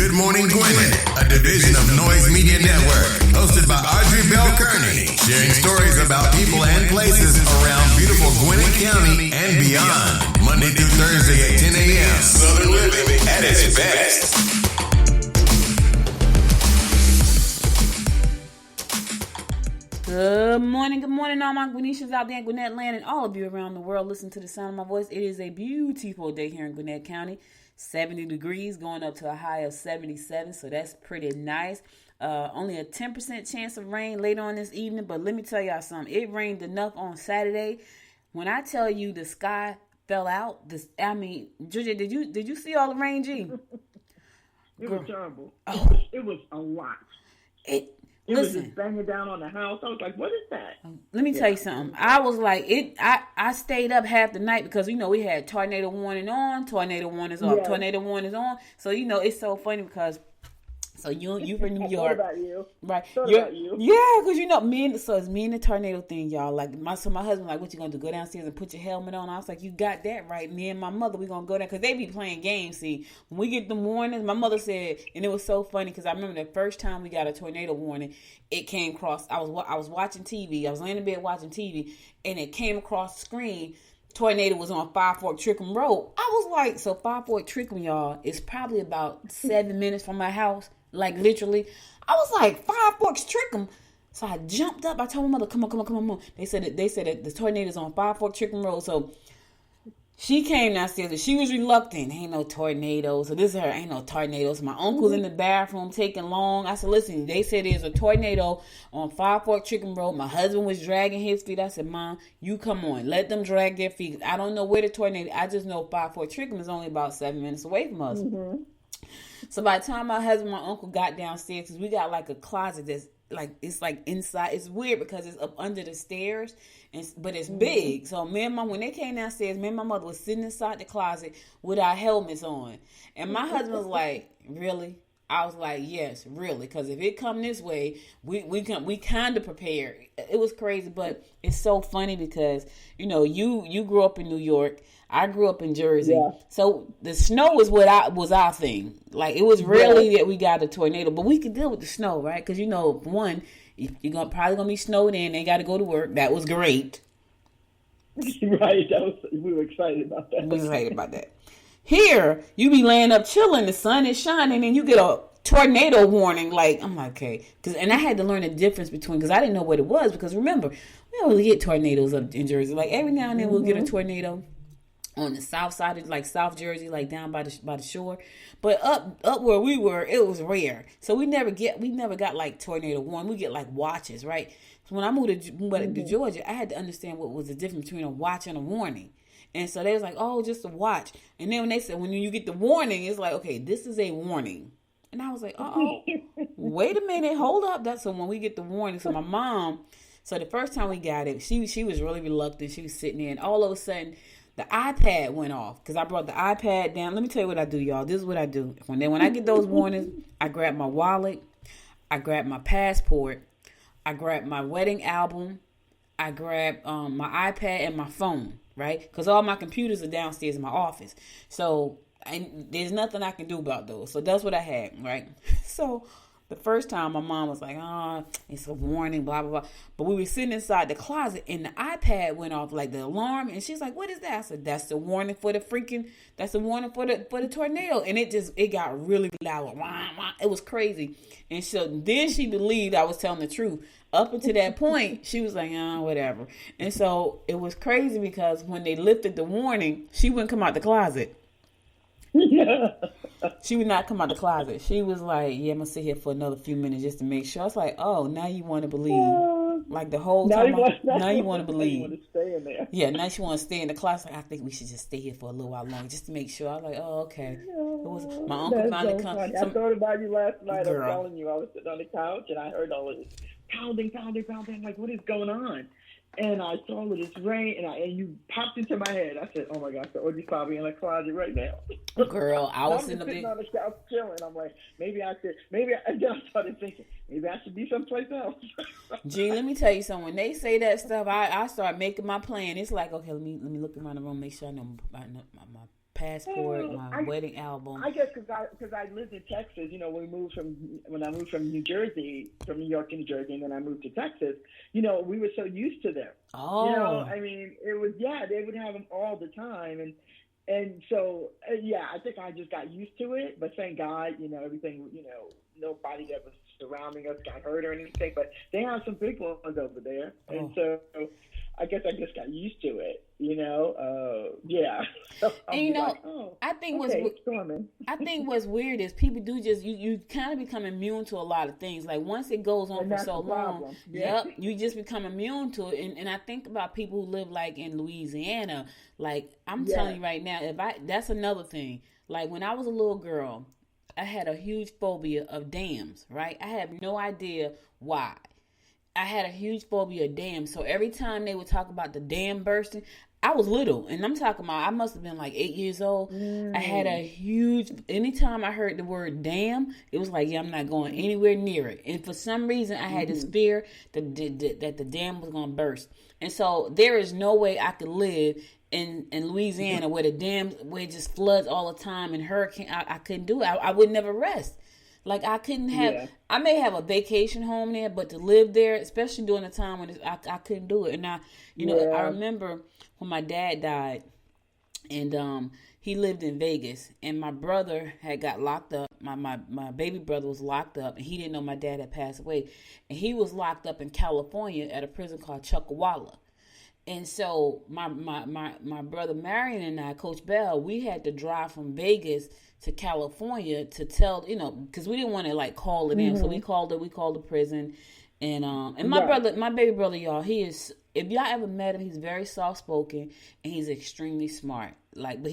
Good Morning Gwinnett, a division of Noise Media Network, hosted by Audrey Bell Kearney, sharing stories about people and places around beautiful Gwinnett County and beyond. Monday through Thursday at 10 a.m. Southern living at its best. Good morning, all my Gwinnetians out there in Gwinnett land and all of you around the world. Listen to the sound of my voice. It is a beautiful day here in Gwinnett County. 70 degrees going up to a high of 77, so that's pretty nice. Only a 10% chance of rain later on this evening, but let me tell y'all something. It rained enough on Saturday. When I tell you the sky fell out, Georgia, did you see all the rain, G? It was terrible. Oh. It was a lot. It was just banging down on the house. I was like, what is that? Let me tell you something. I was like, I stayed up half the night because, we had tornado warning on, tornado warnings off, tornado warnings on. So, it's so funny because, so you from New York. About you. Right. About you. Yeah, because, it's me and the tornado thing, y'all. Like, my husband, like, what you going to do? Go downstairs and put your helmet on? I was like, you got that right. Me and my mother, we going to go down because they be playing games. See, when we get the warnings, my mother said, and it was so funny because I remember the first time we got a tornado warning, it came across, I was watching TV. I was laying in bed watching TV, and it came across the screen. Tornado was on Five Fork Trickham Road. I was like, so Five Fork Trickham, y'all, is probably about 7 minutes from my house. Like, literally. I was like, Five Forks Trickham. So I jumped up. I told my mother, come on. They said that the tornado's on Five Fork Trickham Road. So she came downstairs and she was reluctant. Ain't no tornado. So this is her, ain't no tornado. So my uncle's in the bathroom taking long. I said, listen, they said there's a tornado on Five Fork Trickham Road. My husband was dragging his feet. I said, Mom, you come on. Let them drag their feet. I don't know where the tornado, I just know Five Fork Trickham is only about 7 minutes away from us. Mm-hmm. So by the time my husband and my uncle got downstairs, because we got like a closet that's like, it's like inside. It's weird because it's up under the stairs, but it's big. So when they came downstairs, me and my mother was sitting inside the closet with our helmets on. And my husband was like, really? I was like, yes, really. Because if it come this way, we kind of prepared. It was crazy, but it's so funny because, you grew up in New York. I grew up in Jersey. Yeah. So the snow was was our thing. Like, it was rarely that we got a tornado, but we could deal with the snow, right? Because, one, you're probably going to be snowed in. They got to go to work. That was great. Right. We were excited about that. We were excited about that. Here, you be laying up chilling. The sun is shining and you get a tornado warning. Like, I'm like, okay. And I had to learn the difference between, because I didn't know what it was. Because remember, we don't really get tornadoes up in Jersey. Like, every now and then we'll get a tornado on the south side of, like, South Jersey, like down by the shore. But up where we were, it was rare. So we never got like tornado warning. We get like watches, right? So when I moved to Georgia, I had to understand what was the difference between a watch and a warning. And so they was like, oh, just a watch. And then when they said, when you get the warning, it's like, okay, this is a warning. And I was like, wait a minute, hold up. That's so when we get the warning. So my mom, so the first time we got it, she was really reluctant. She was sitting there, and all of a sudden, the iPad went off because I brought the iPad down. Let me tell you what I do, y'all. This is what I do. When I get those warnings, I grab my wallet, I grab my passport, I grab my wedding album, I grab my iPad and my phone, right? Because all my computers are downstairs in my office. So there's nothing I can do about those. So that's what I had, right? So the first time my mom was like, it's a warning, blah, blah, blah. But we were sitting inside the closet and the iPad went off, like the alarm. And she's like, what is that? I said, that's the warning for the tornado. And it got really loud. It was crazy. And so then she believed I was telling the truth. Up until that point, she was like, whatever. And so it was crazy because when they lifted the warning, she wouldn't come out the closet. Yeah. She would not come out the closet. She was like, I'm going to sit here for another few minutes just to make sure. I was like, oh, now you want to believe. Like the whole time. Now you want to believe. You want to stay in there. Yeah, now she want to stay in the closet. Like, I think we should just stay here for a little while longer just to make sure. I was like, oh, okay. My uncle finally come. I thought about you last night. I'm telling you, I was sitting on the couch and I heard all this pounding. I'm like, what is going on? And I saw all of this rain, and you popped into my head. I said, oh, my gosh, the OG's probably in the closet right now. Girl, I was sitting on the couch chilling. I'm like, and then I started thinking, maybe I should be someplace else. Gee, let me tell you something. When they say that stuff, I start making my plan. It's like, okay, let me look around the room, make sure I know my passport, my wedding album. I guess because I lived in Texas. You know, when I moved from New Jersey, from New York to New Jersey, and then I moved to Texas. You know, we were so used to them. Oh, you know, I mean, it was they would have them all the time, and so I think I just got used to it. But thank God, you know, everything. You know, nobody that was surrounding us got hurt or anything. But they have some big ones over there, and so I guess I just got used to it. You know, So and you know, I think what's weird is people do just you kind of become immune to a lot of things. Like once it goes on for so long, you just become immune to it. And I think about people who live like in Louisiana. Like I'm telling you right now, that's another thing. Like when I was a little girl, I had a huge phobia of dams. Right, I have no idea why. I had a huge phobia of dams. So every time they would talk about the dam bursting, I was little, and I'm talking about I must have been like 8 years old. I had a huge, anytime I heard the word dam, it was like, I'm not going anywhere near it. And for some reason, I had this fear that the dam was going to burst. And so there is no way I could live in Louisiana where the dams, where it just floods all the time and hurricane. I couldn't do it. I would never rest. Like I couldn't have, I may have a vacation home there, but to live there, especially during the time when I couldn't do it. And I remember when my dad died, and he lived in Vegas, and my brother had got locked up. My baby brother was locked up, and he didn't know my dad had passed away, and he was locked up in California at a prison called Chuckawalla. And so my brother Marion and I, Coach Bell, we had to drive from Vegas to California to tell, you know, because we didn't want to like call it in. So we called the prison. And my baby brother, y'all, he is, if y'all ever met him, he's very soft spoken and he's extremely smart. Like, but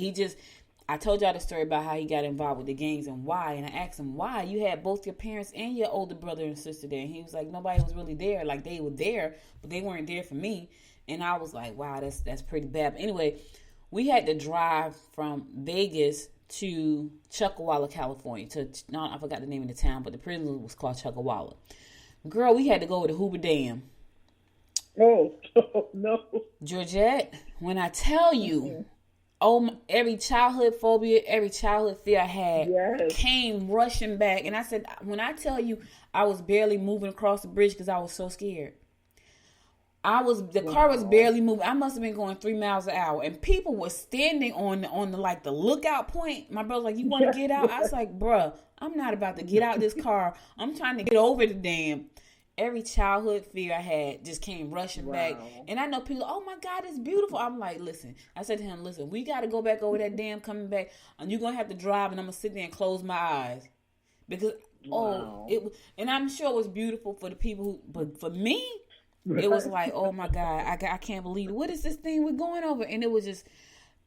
I told y'all the story about how he got involved with the gangs and why. And I asked him why. You had both your parents and your older brother and sister there. And he was like, nobody was really there. Like they were there, but they weren't there for me. And I was like, wow, that's pretty bad. But anyway, we had to drive from Vegas to Chuckawalla, California. I forgot the name of the town, but the prison was called Chuckawalla. Girl, we had to go to the Hoover Dam. Oh, no. Georgette, when I tell you, every childhood phobia, every childhood fear I had came rushing back. And I said, when I tell you, I was barely moving across the bridge because I was so scared. The car was barely moving. I must have been going 3 miles an hour, and people were standing on the lookout point. My brother was like, "You want to get out?" I was like, "Bruh, I'm not about to get out this car. I'm trying to get over the dam." Every childhood fear I had just came rushing back, and I know people. Oh my God, it's beautiful. I'm like, listen. I said to him, "Listen, we got to go back over that dam coming back, and you're gonna have to drive, and I'm gonna sit there and close my eyes because and I'm sure it was beautiful for the people but for me." It was like, oh my God, I can't believe it. What is this thing we're going over? And it was just,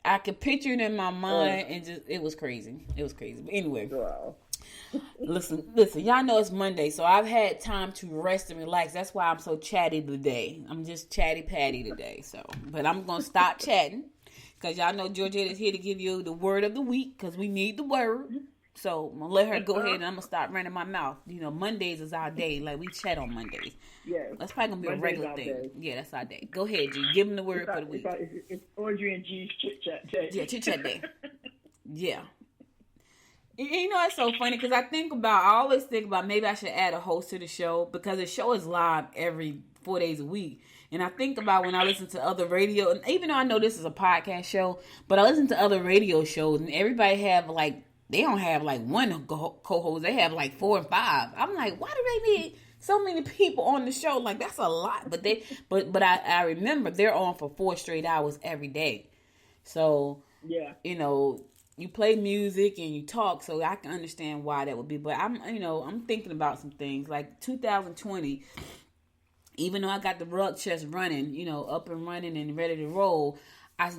I could picture it in my mind, and it was crazy. It was crazy. But anyway, listen, y'all know it's Monday, so I've had time to rest and relax. That's why I'm so chatty today. I'm just chatty patty today. So, but I'm gonna stop chatting because y'all know Georgette is here to give you the word of the week because we need the word. So I'm gonna let her go ahead, and I'm gonna stop running my mouth. You know, Mondays is our day. Like we chat on Mondays. Yeah, that's probably gonna be Monday's a regular thing. Day. Yeah, that's our day. Go ahead, G. Give them the word for the week. It's Audrey and G's chit chat day. Yeah, chit chat day. Yeah. You know, it's so funny because I always think about maybe I should add a host to the show because the show is live every 4 days a week. And I think about when I listen to other radio, and even though I know this is a podcast show, but I listen to other radio shows and everybody have like. They don't have like one co-host. They have like 4 and 5. I'm like, why do they need so many people on the show? Like that's a lot. But I remember they're on for 4 straight hours every day. So you know, you play music and you talk, so I can understand why that would be. But I'm thinking about some things like 2020. Even though I got the rug chest running, you know, up and running and ready to roll.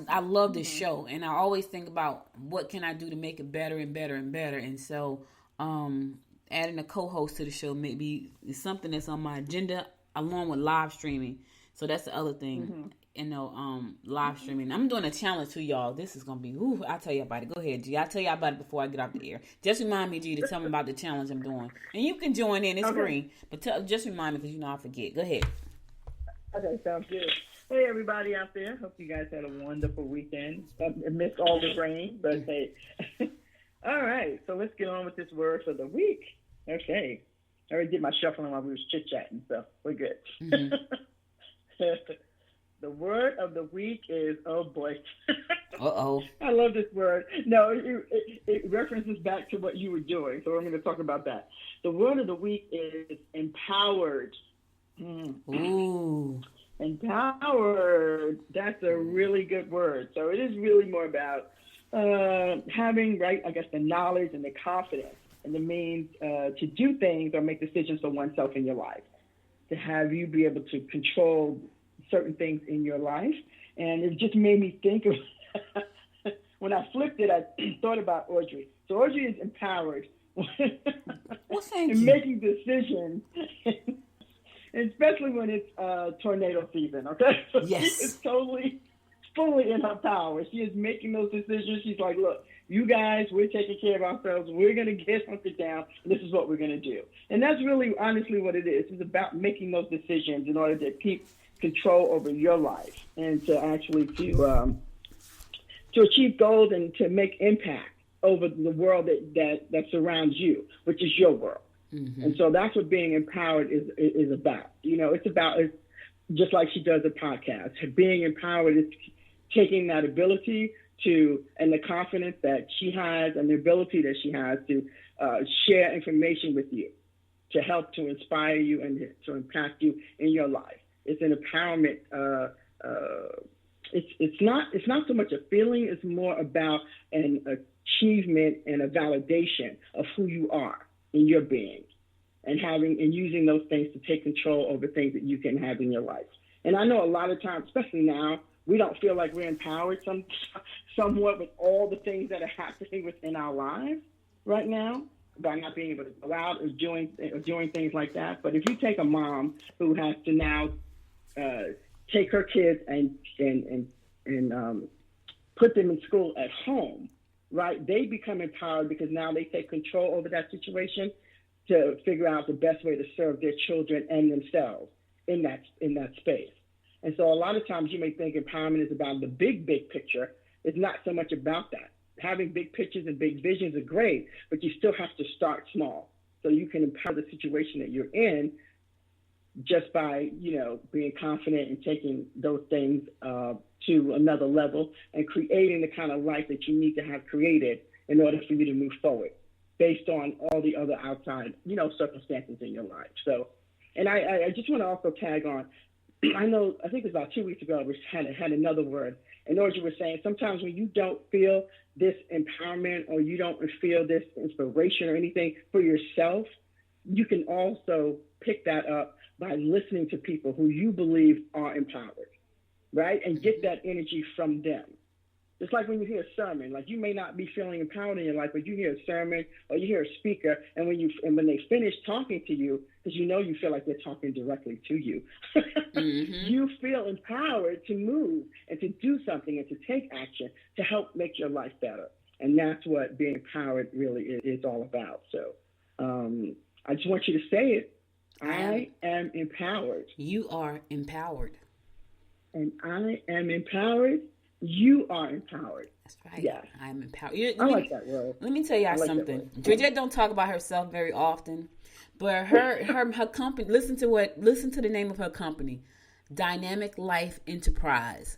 I love this show, and I always think about what can I do to make it better and better and better. And so, adding a co-host to the show maybe is something that's on my agenda, along with live streaming. So that's the other thing, you know, live streaming. I'm doing a challenge to y'all. This is gonna be. I'll tell you about it. Go ahead, G. I'll tell you about it before I get off the air. Just remind me, G, to tell me about the challenge I'm doing, and you can join in. It's free, but just remind me because you know I forget. Go ahead. Okay, sounds good. Hey, everybody out there. Hope you guys had a wonderful weekend. I missed all the rain, but hey. All right, so let's get on with this word for the week. Okay. I already did my shuffling while we was chit-chatting, so we're good. Mm-hmm. The word of the week is, oh, boy. Uh-oh. I love this word. No, it references back to what you were doing, so I'm going to talk about that. The word of the week is empowered. Ooh. Empowered. That's a really good word. So it is really more about having, right, I guess, the knowledge and the confidence and the means to do things or make decisions for oneself in your life, to have you be able to control certain things in your life. And it just made me think of, when I flipped it, I thought about Audrey. So Audrey is empowered in making decisions, especially when it's tornado season, okay? So yes. She is totally, fully in her power. She is making those decisions. She's like, look, you guys, we're taking care of ourselves. We're going to get something down. And this is what we're going to do. And that's really, honestly, what it is. It's about making those decisions in order to keep control over your life and to actually to achieve goals and to make impact over the world that surrounds you, which is your world. Mm-hmm. And so that's what being empowered is about. You know, it's just like she does a podcast. Being empowered is taking that ability and the confidence that she has and the ability that she has to share information with you, to help to inspire you and to impact you in your life. It's an empowerment. It's not so much a feeling. It's more about an achievement and a validation of who you are in your being, and using those things to take control over things that you can have in your life. And I know a lot of times, especially now, we don't feel like we're empowered somewhat with all the things that are happening within our lives right now, by not being able to go out or doing things like that. But if you take a mom who has to now take her kids and put them in school at home, right? They become empowered because now they take control over that situation to figure out the best way to serve their children and themselves in that space. And so a lot of times you may think empowerment is about the big picture. It's not so much about that. Having big pictures and big visions are great, but you still have to start small so you can empower the situation that you're in just by, being confident and taking those things to another level and creating the kind of life that you need to have created in order for you to move forward based on all the other outside, circumstances in your life. So, and I just want to also tag on, I think it was about 2 weeks ago, we had another word, and Audrey was saying sometimes when you don't feel this empowerment or you don't feel this inspiration or anything for yourself, you can also pick that up by listening to people who you believe are empowered, right? And get that energy from them. It's like when you hear a sermon, like you may not be feeling empowered in your life, but you hear a sermon or you hear a speaker, and when they finish talking to you, because you feel like they're talking directly to you, mm-hmm. You feel empowered to move and to do something and to take action to help make your life better. And that's what being empowered really is all about. So I just want you to say it. I am empowered. You are empowered. And I am empowered. You are empowered. That's right. Yeah. I'm empowered. I like that word. Let me tell y'all something. Georgette don't talk about herself very often, but her company, listen to the name of her company, Dynamic Life Enterprise.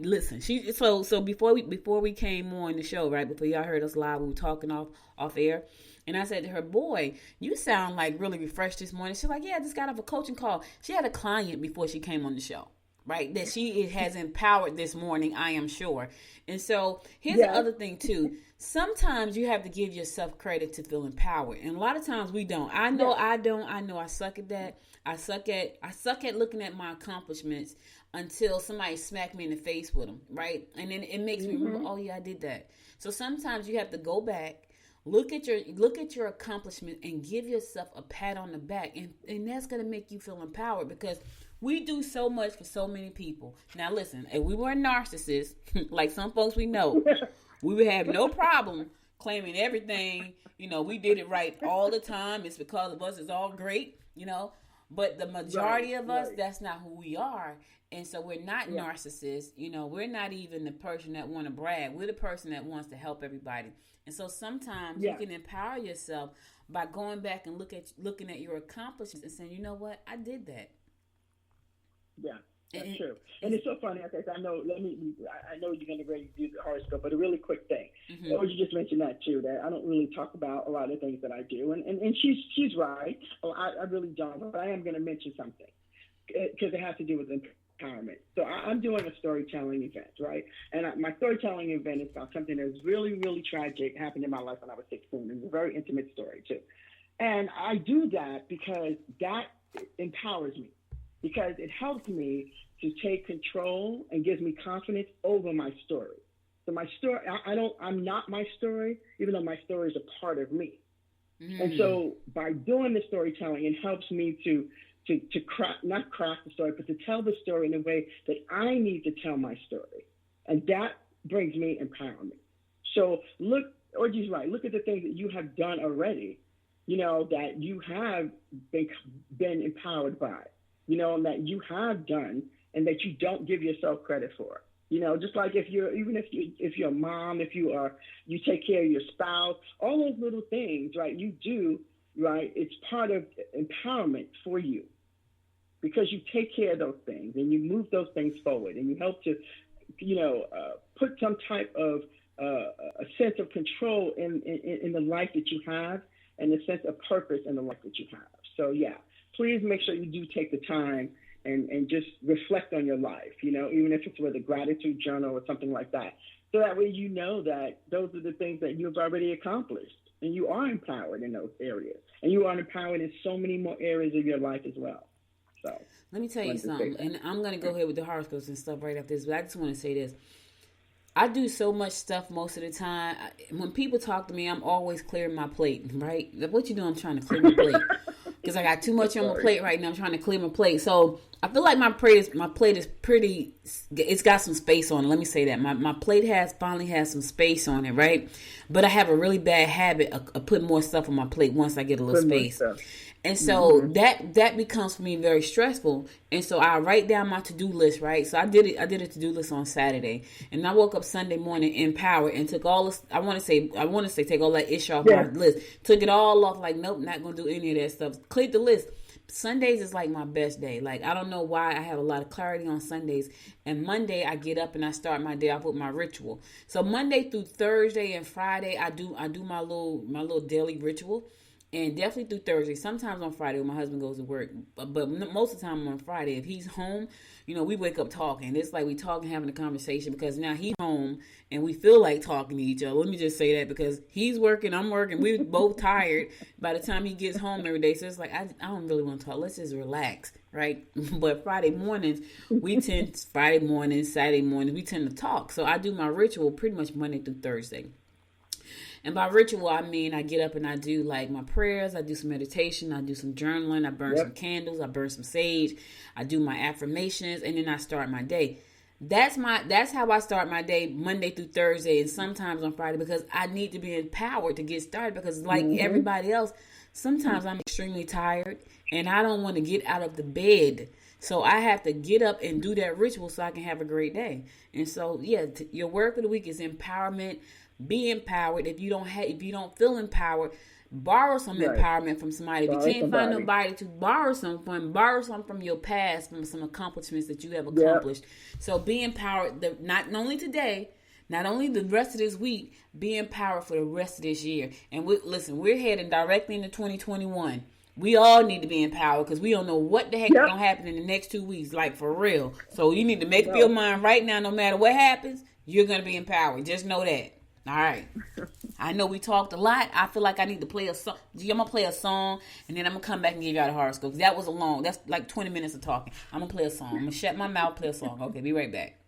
Listen, so before we came on the show, right, before y'all heard us live, we were talking off air, and I said to her, boy, you sound like really refreshed this morning. She's like, yeah, I just got off a coaching call. She had a client before she came on the show, right, that she has empowered this morning, I am sure. And so here's the other thing too. Sometimes you have to give yourself credit to feel empowered, and a lot of times we don't. I know I suck at that. I suck at looking at my accomplishments until somebody smacked me in the face with them, right? And then it makes me remember, oh yeah, I did that. So sometimes you have to go back, look at your accomplishment, and give yourself a pat on the back, and that's gonna make you feel empowered, because we do so much for so many people. Now listen, if we were a narcissist, like some folks we know, we would have no problem claiming everything, we did it right all the time. It's because of us, it's all great, But the majority of us, that's not who we are. And so we're not narcissists. You know, we're not even the person that want to brag. We're the person that wants to help everybody. And so sometimes you can empower yourself by going back and looking at your accomplishments and saying, you know what, I did that. Yeah, that's true. And it's so funny because I know you're going to ready to do the horoscope, but a really quick thing. Or you just mentioned that too, that I don't really talk about a lot of things that I do. And she's right. I really don't, but I am going to mention something because it has to do with empowerment. So I'm doing a storytelling event, right? And my storytelling event is about something that was really, really tragic, happened in my life when I was 16. It's a very intimate story too. And I do that because that empowers me, because it helps me to take control and gives me confidence over my story. So my story, I'm not my story, even though my story is a part of me. And so by doing the storytelling, it helps me to not craft the story, but to tell the story in a way that I need to tell my story. And that brings me empowerment. So look, Orgy's right, look at the things that you have done already, you know, that you have been empowered by, you know, and that you have done and that you don't give yourself credit for. You know, just like if you're a mom, you take care of your spouse, all those little things, right, you do, right, it's part of empowerment for you. Because you take care of those things and you move those things forward and you help to, you know, put some type of a sense of control in the life that you have and a sense of purpose in the life that you have. So, yeah, please make sure you do take the time and just reflect on your life, you know, even if it's with a gratitude journal or something like that. So that way you know that those are the things that you've already accomplished and you are empowered in those areas. And you are empowered in so many more areas of your life as well. So, let me tell you something, and I'm going to go ahead with the horoscopes and stuff right after this, but I just want to say this. I do so much stuff most of the time. When people talk to me, I'm always clearing my plate, right? What you doing? I'm trying to clear my plate. Because I got too much on my plate right now. I'm trying to clear my plate. So I feel like my plate is pretty, it's got some space on it. Let me say that. My plate finally has some space on it, right? But I have a really bad habit of putting more stuff on my plate once I get a little space. And so that becomes for me very stressful. And so I write down my to-do list, right? So I did a to-do list on Saturday. And I woke up Sunday morning empowered and took all this, I want to say take all that issue off my list. Took it all off, like, nope, not going to do any of that stuff. Cleared the list. Sundays is like my best day. Like, I don't know why I have a lot of clarity on Sundays. And Monday I get up and I start my day off with my ritual. So Monday through Thursday and Friday, I do my little daily ritual. And definitely through Thursday. Sometimes on Friday when my husband goes to work. But most of the time on Friday, if he's home, you know, we wake up talking. It's like we talking, having a conversation because now he's home and we feel like talking to each other. Let me just say that because he's working, I'm working. We're both tired by the time he gets home every day. So it's like, I don't really want to talk. Let's just relax, right? But Friday mornings, Saturday mornings, we tend to talk. So I do my ritual pretty much Monday through Thursday. And by ritual, I mean I get up and I do like my prayers, I do some meditation, I do some journaling, I burn some candles, I burn some sage, I do my affirmations, and then I start my day. That's how I start my day Monday through Thursday and sometimes on Friday because I need to be empowered to get started because like everybody else, sometimes I'm extremely tired and I don't want to get out of the bed. So I have to get up and do that ritual so I can have a great day. And so, yeah, your word for the week is empowerment. Be empowered. If you don't feel empowered, borrow some empowerment from somebody. If you can't find nobody to borrow some from your past, from some accomplishments that you have accomplished. So be empowered. Not only today, not only the rest of this week, be empowered for the rest of this year. And we're heading directly into 2021. We all need to be empowered because we don't know what the heck is going to happen in the next 2 weeks, like for real. So you need to make up your mind right now, no matter what happens, you're going to be empowered. Just know that. All right. I know we talked a lot. I feel like I need to play a song. I'm going to play a song, and then I'm going to come back and give y'all the horoscope. That's like 20 minutes of talking. I'm going to play a song. I'm going to shut my mouth, play a song. Okay, be right back.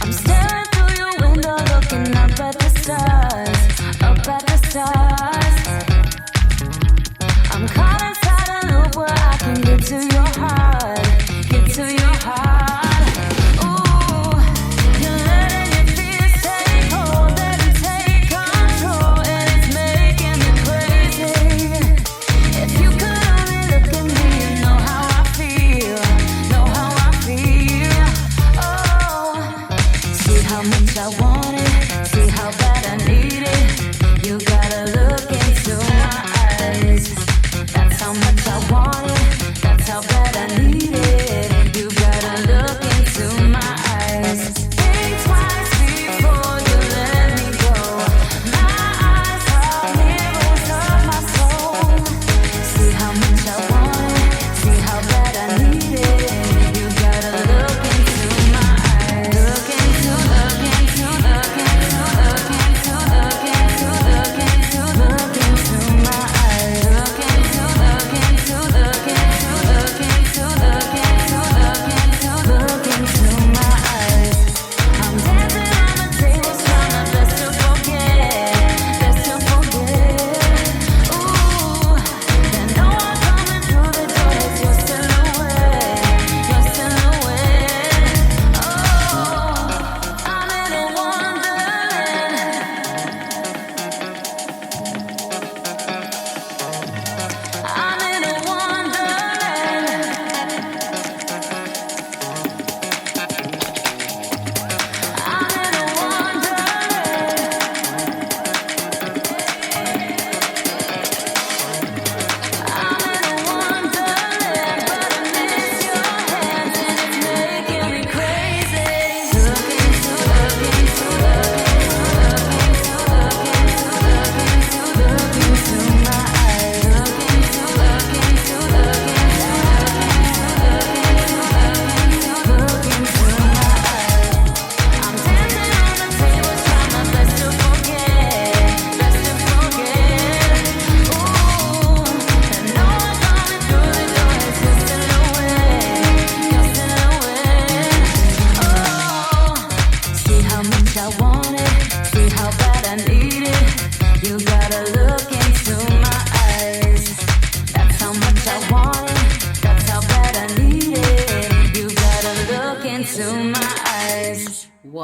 I'm staring through your window, looking up at the stars, up at the stars. I'm caught inside a loop where I can get to your heart, get to your heart.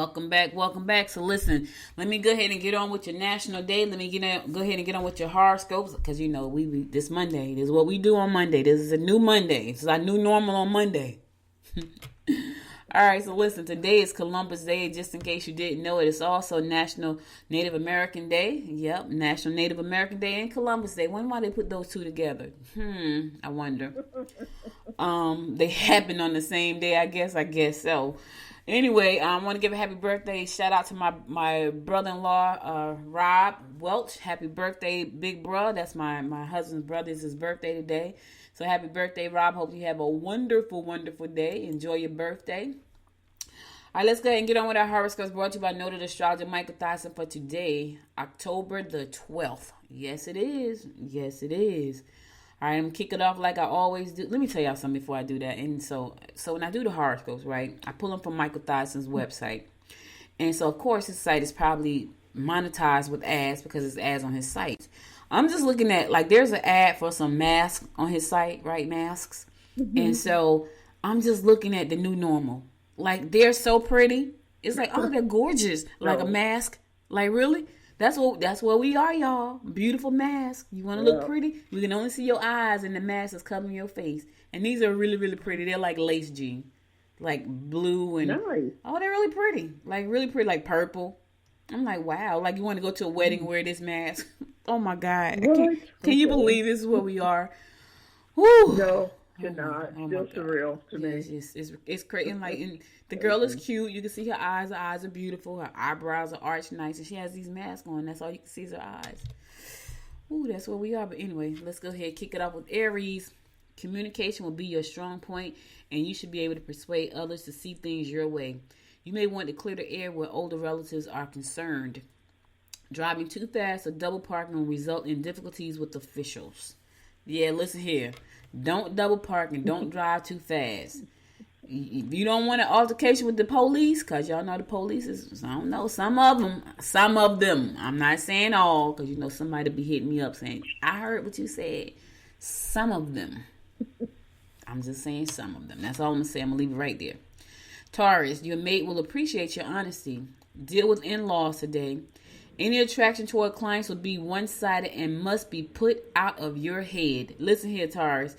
Welcome back. Welcome back. So listen, let me go ahead and get on with your National Day. Let me go ahead and get on with your horoscopes because you know we this Monday. This is what we do on Monday. This is a new Monday. This is our new normal on Monday. All right. So listen, today is Columbus Day. Just in case you didn't know it, it's also National Native American Day. Yep, National Native American Day and Columbus Day. When why they put those two together? I wonder. They happen on the same day. I guess so. Anyway, I want to give a happy birthday shout out to my brother-in-law, Rob Welch. Happy birthday, big bro. That's my husband's brother. It's his birthday today. So happy birthday, Rob. Hope you have a wonderful, wonderful day. Enjoy your birthday. All right, let's go ahead and get on with our horoscopes brought to you by noted astrologer Michael Thyssen for today, October the 12th. Yes, it is. Yes, it is. All right, I'm going to kick it off like I always do. Let me tell y'all something before I do that. And so when I do the horoscopes, right, I pull them from Michael Thyssen's website. And so, of course, his site is probably monetized with ads because it's ads on his site. I'm just looking at, like, there's an ad for some masks on his site, right, masks. Mm-hmm. And so I'm just looking at the new normal. Like, they're so pretty. It's like, oh, they're gorgeous. Like a mask. Like, really? That's what we are, y'all. Beautiful mask. You want to look pretty? You can only see your eyes and the mask is covering your face. And these are really, really pretty. They're like lace jean. Like blue and... Nice. Oh, they're really pretty. Like really pretty. Like purple. I'm like, wow. Like you want to go to a wedding and wear this mask. Oh, my God. Can you believe this is where we are? Woo. No. Not. Still surreal to me. It's crazy. And like, and the girl is cute. You can see her eyes. Her eyes are beautiful. Her eyebrows are arched nice, and she has these masks on. That's all you can see is her eyes. Ooh, that's where we are. But anyway, let's go ahead and kick it off with Aries. Communication will be your strong point, and you should be able to persuade others to see things your way. You may want to clear the air where older relatives are concerned. Driving too fast or double parking will result in difficulties with officials. Yeah, listen here. Don't double park and don't drive too fast. You don't want an altercation with the police, because y'all know the police is, I don't know, some of them. I'm not saying all, because you know somebody be hitting me up saying, I heard what you said. Some of them. I'm just saying some of them. That's all I'm going to say. I'm going to leave it right there. Taurus, your mate will appreciate your honesty. Deal with in-laws today. Any attraction toward clients will be one-sided and must be put out of your head. Listen here, Taurus.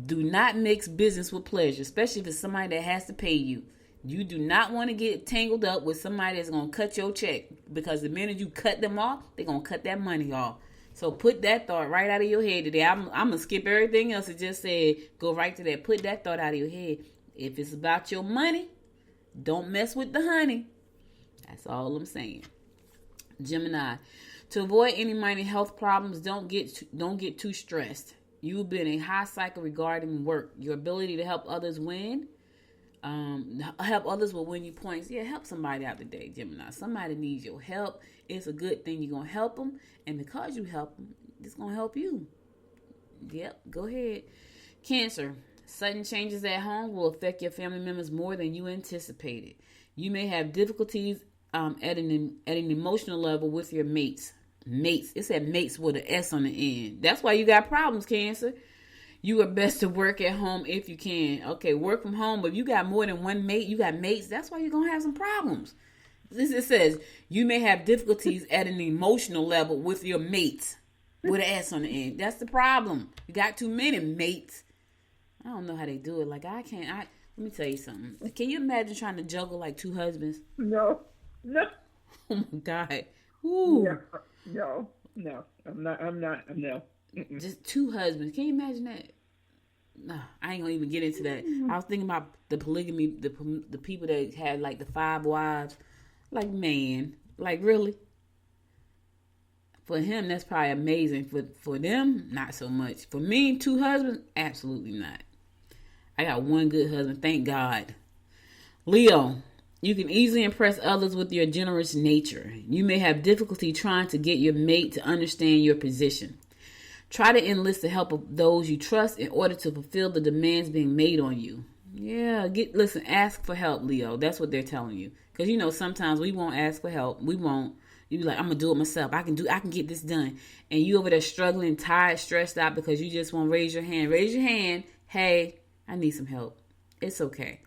Do not mix business with pleasure, especially if it's somebody that has to pay you. You do not want to get tangled up with somebody that's going to cut your check, because the minute you cut them off, they're going to cut that money off. So put that thought right out of your head today. I'm going to skip everything else and just say, go right to that. Put that thought out of your head. If it's about your money, don't mess with the honey. That's all I'm saying. Gemini, to avoid any minor health problems, don't get too stressed. You've been in a high cycle regarding work. Your ability to help others win, help others will win you points. Yeah, help somebody out today, Gemini. Somebody needs your help. It's a good thing. You're gonna help them, and because you help them, it's gonna help you. Yep, go ahead. Cancer, sudden changes at home will affect your family members more than you anticipated. You may have difficulties at an emotional level with your mates. It said mates with an S on the end. That's why you got problems, Cancer. You are best to work at home if you can. Okay, work from home, but if you got more than one mate, you got mates, that's why you're going to have some problems. It says you may have difficulties at an emotional level with your mates with an S on the end. That's the problem. You got too many mates. I don't know how they do it. Like, let me tell you something. Can you imagine trying to juggle like two husbands? No. Oh my God. Ooh. No. I'm not. No. Mm-mm. Just two husbands. Can you imagine that? No, I ain't gonna even get into that. I was thinking about the polygamy, the people that had like the 5 wives. Like, man, like really? For him, that's probably amazing. For them, not so much. For me, 2 husbands, absolutely not. I got 1 good husband, thank God. Leo, you can easily impress others with your generous nature. You may have difficulty trying to get your mate to understand your position. Try to enlist the help of those you trust in order to fulfill the demands being made on you. Yeah, listen, ask for help, Leo. That's what they're telling you. Because, you know, sometimes we won't ask for help. We won't. You be like, I'm going to do it myself. I can get this done. And you over there struggling, tired, stressed out because you just won't raise your hand. Raise your hand. Hey, I need some help. It's okay.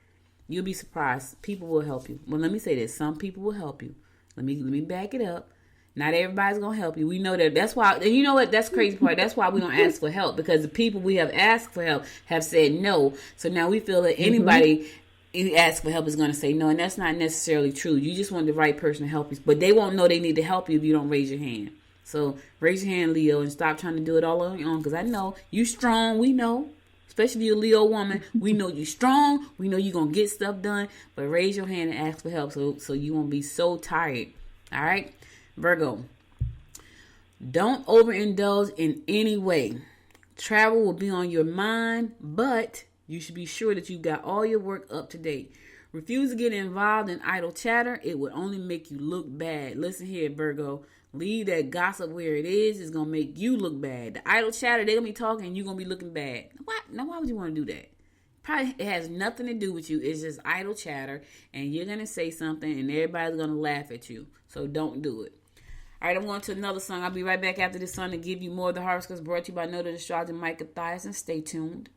You'll be surprised. People will help you. Well, let me say this. Some people will help you. Let me back it up. Not everybody's going to help you. We know that. That's why, and you know what? That's the crazy part. That's why we don't ask for help, because the people we have asked for help have said no. So now we feel that anybody you ask for help is going to say no, and that's not necessarily true. You just want the right person to help you, but they won't know they need to help you if you don't raise your hand. So raise your hand, Leo, and stop trying to do it all on your own, because I know you strong. We know. Especially if you're a Leo woman, we know you're strong. We know you're going to get stuff done, but raise your hand and ask for help so you won't be so tired. All right? Virgo, don't overindulge in any way. Travel will be on your mind, but you should be sure that you got all your work up to date. Refuse to get involved in idle chatter. It will only make you look bad. Listen here, Virgo. Leave that gossip where it is. It's going to make you look bad. The idle chatter, they're going to be talking and you're going to be looking bad. What? Now, why would you want to do that? Probably it has nothing to do with you. It's just idle chatter, and you're going to say something and everybody's going to laugh at you. So don't do it. All right, I'm going to another song. I'll be right back after this song to give you more of the horoscopes brought to you by noted astrologer Micah Thiason. Stay tuned.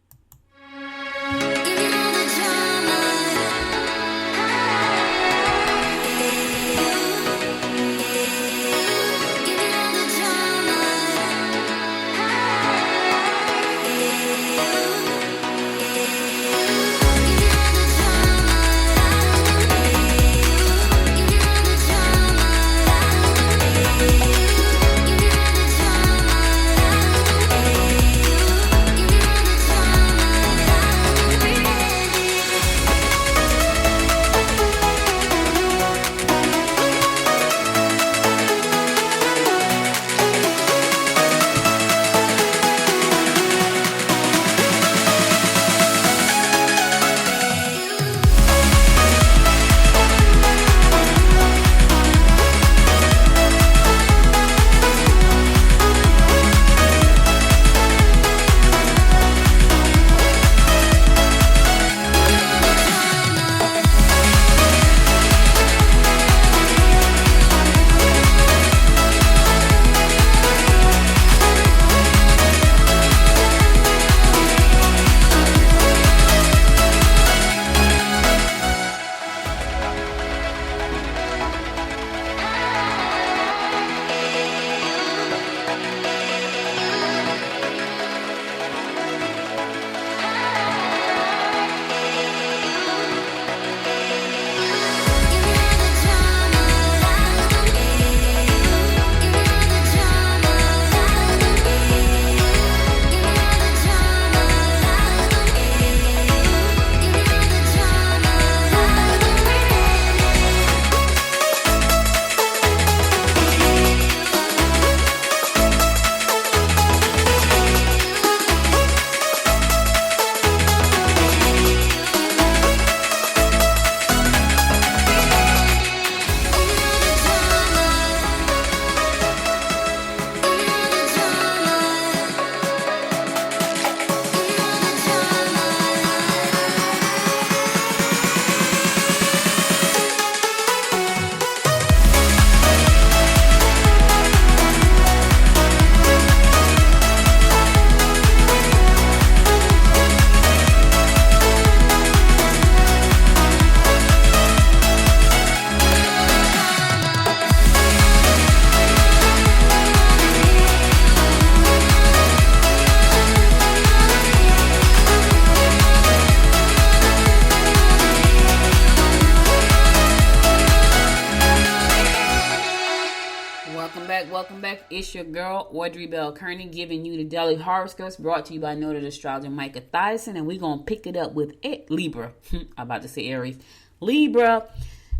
Welcome back. It's your girl, Audrey Bell Kearney, giving you the daily horoscopes brought to you by noted astrologer Micah Thiason, and we're going to pick it up with Libra. I'm about to say Aries. Libra,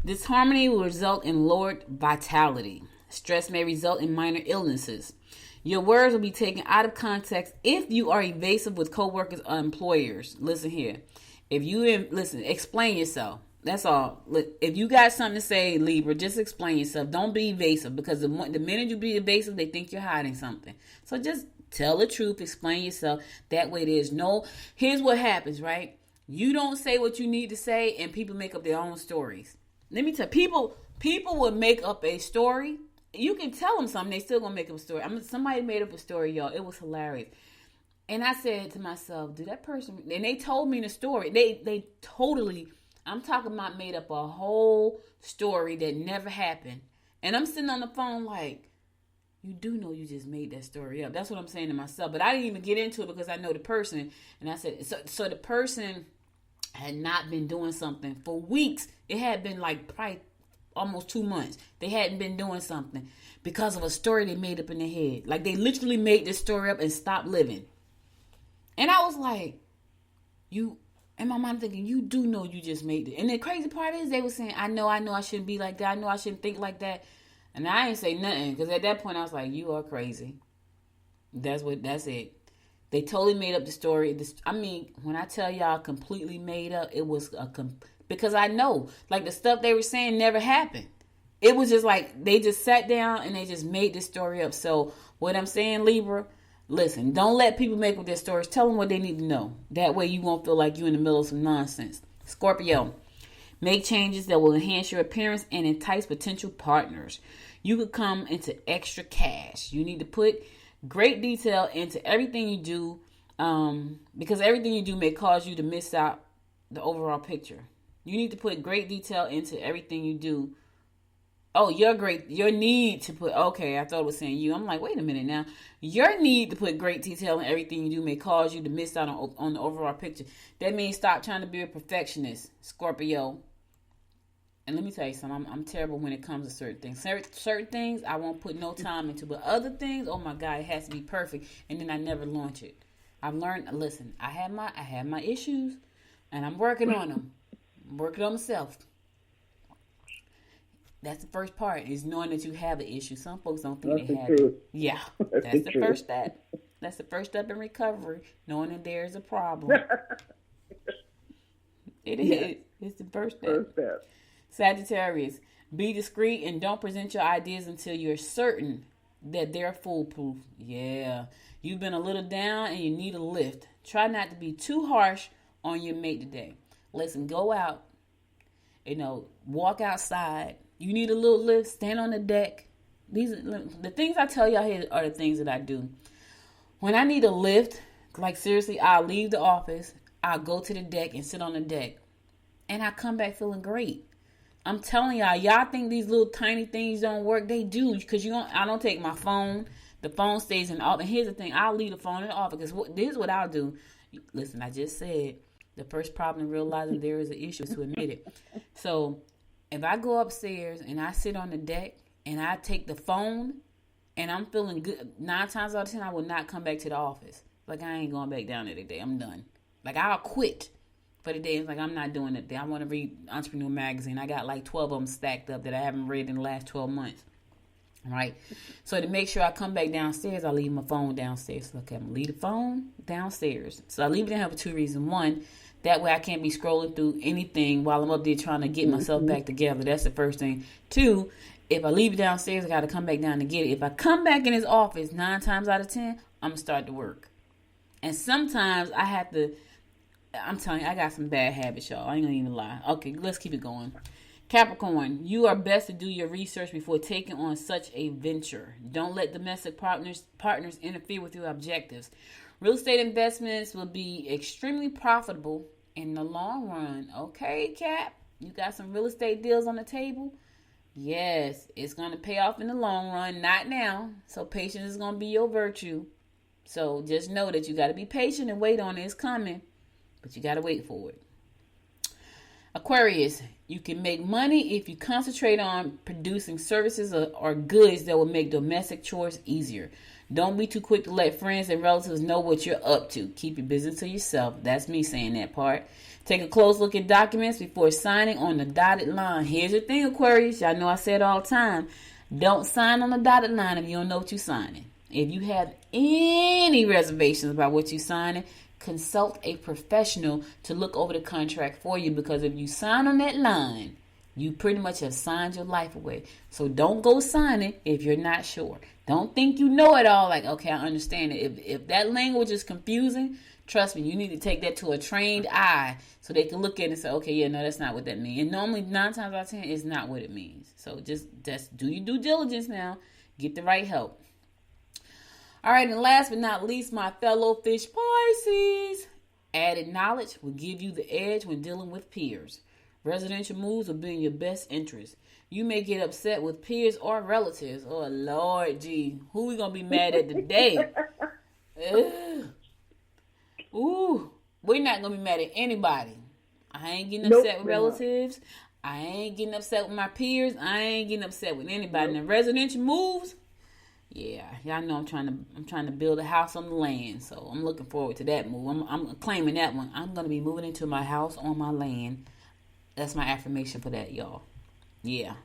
disharmony will result in lowered vitality. Stress may result in minor illnesses. Your words will be taken out of context if you are evasive with coworkers or employers. Listen here. Explain yourself. That's all. If you got something to say, Libra, just explain yourself. Don't be evasive, because the minute you be evasive, they think you're hiding something. So just tell the truth, explain yourself. That way there's no... Here's what happens, right? You don't say what you need to say, and people make up their own stories. Let me tell you, people will make up a story. You can tell them something, they still gonna make up a story. Somebody made up a story, y'all. It was hilarious. And I said to myself, do that person... And they told me the story. They totally... I'm talking about made up a whole story that never happened. And I'm sitting on the phone like, you do know you just made that story up. That's what I'm saying to myself. But I didn't even get into it because I know the person. And I said, so the person had not been doing something for weeks. It had been like probably almost 2 months. They hadn't been doing something because of a story they made up in their head. Like they literally made this story up and stopped living. And I was like, you, in my mind thinking, you do know you just made it. And the crazy part is they were saying, I know I shouldn't be like that. I know I shouldn't think like that. And I ain't say nothing because at that point I was like, you are crazy. That's it. They totally made up the story. When I tell y'all completely made up, it was because I know, like the stuff they were saying never happened. It was just like they just sat down and they just made this story up. So what I'm saying, Libra, listen, don't let people make up their stories. Tell them what they need to know. That way you won't feel like you're in the middle of some nonsense. Scorpio, make changes that will enhance your appearance and entice potential partners. You could come into extra cash. You need to put great detail into everything you do, because everything you do may cause you to miss out the overall picture. You need to put great detail into everything you do. Oh, your need to put, okay, I thought it was saying you. I'm like, wait a minute now. Your need to put great detail in everything you do may cause you to miss out on the overall picture. That means stop trying to be a perfectionist, Scorpio. And let me tell you something, I'm terrible when it comes to certain things. Certain things I won't put no time into, but other things, oh my God, it has to be perfect, and then I never launch it. I've learned, listen, I have my issues, and I'm working on them. I'm working on myself. That's the first part, is knowing that you have an issue. Some folks don't think they have it. Yeah, that's the first step. That's the first step in recovery, knowing that there's a problem. It is. It's the first step. Sagittarius, be discreet and don't present your ideas until you're certain that they're foolproof. Yeah, you've been a little down and you need a lift. Try not to be too harsh on your mate today. Listen, go out, walk outside. You need a little lift, stand on the deck. These are the things I tell y'all here are the things that I do. When I need a lift, like seriously, I'll leave the office, I'll go to the deck and sit on the deck, and I come back feeling great. I'm telling y'all think these little tiny things don't work. They do, because I don't take my phone. The phone stays in the office. And here's the thing, I'll leave the phone in the office, because this is what I'll do. Listen, I just said the first problem in realizing there is an issue is to admit it. So if I go upstairs and I sit on the deck and I take the phone and I'm feeling good, 9 times out of 10, I will not come back to the office. Like, I ain't going back down there today. I'm done. Like, I'll quit for the day. It's like, I'm not doing it. I want to read Entrepreneur Magazine. I got like 12 of them stacked up that I haven't read in the last 12 months. All right. So to make sure I come back downstairs, I leave my phone downstairs. So, okay, I'm going to leave the phone downstairs. So I leave it down for 2 reasons. One, that way I can't be scrolling through anything while I'm up there trying to get myself back together. That's the first thing. 2, if I leave it downstairs, I got to come back down to get it. If I come back in his office 9 times out of 10, I'm going to start to work. And sometimes I have to, I'm telling you, I got some bad habits, y'all. I ain't going to even lie. Okay, let's keep it going. Capricorn, you are best to do your research before taking on such a venture. Don't let domestic partners interfere with your objectives. Real estate investments will be extremely profitable in the long run. Okay, Cap, you got some real estate deals on the table? Yes, it's going to pay off in the long run, not now. So patience is going to be your virtue. So just know that you got to be patient and wait on it. It's coming, but you got to wait for it. Aquarius, you can make money if you concentrate on producing services or goods that will make domestic chores easier. Don't be too quick to let friends and relatives know what you're up to. Keep your business to yourself. That's me saying that part. Take a close look at documents before signing on the dotted line. Here's the thing, Aquarius. Y'all know I say it all the time. Don't sign on the dotted line if you don't know what you're signing. If you have any reservations about what you're signing, consult a professional to look over the contract for you, because if you sign on that line, you pretty much have signed your life away. So don't go sign it if you're not sure. Don't think you know it all. Like, okay, I understand it. If that language is confusing, trust me, you need to take that to a trained eye so they can look at it and say, okay, yeah, no, that's not what that means. And normally 9 times out of 10, it's not what it means. So just do your due diligence now. Get the right help. All right, and last but not least, my fellow fish Pisces. Added knowledge will give you the edge when dealing with peers. Residential moves will be in your best interest. You may get upset with peers or relatives. Oh, Lord, gee. Who we going to be mad at today? Ooh. We're not going to be mad at anybody. I ain't getting upset with relatives. I ain't getting upset with my peers. I ain't getting upset with anybody. And the residential moves, yeah, y'all know I'm trying to build a house on the land. So I'm looking forward to that move. I'm claiming that one. I'm going to be moving into my house on my land. That's my affirmation for that, y'all. Yeah.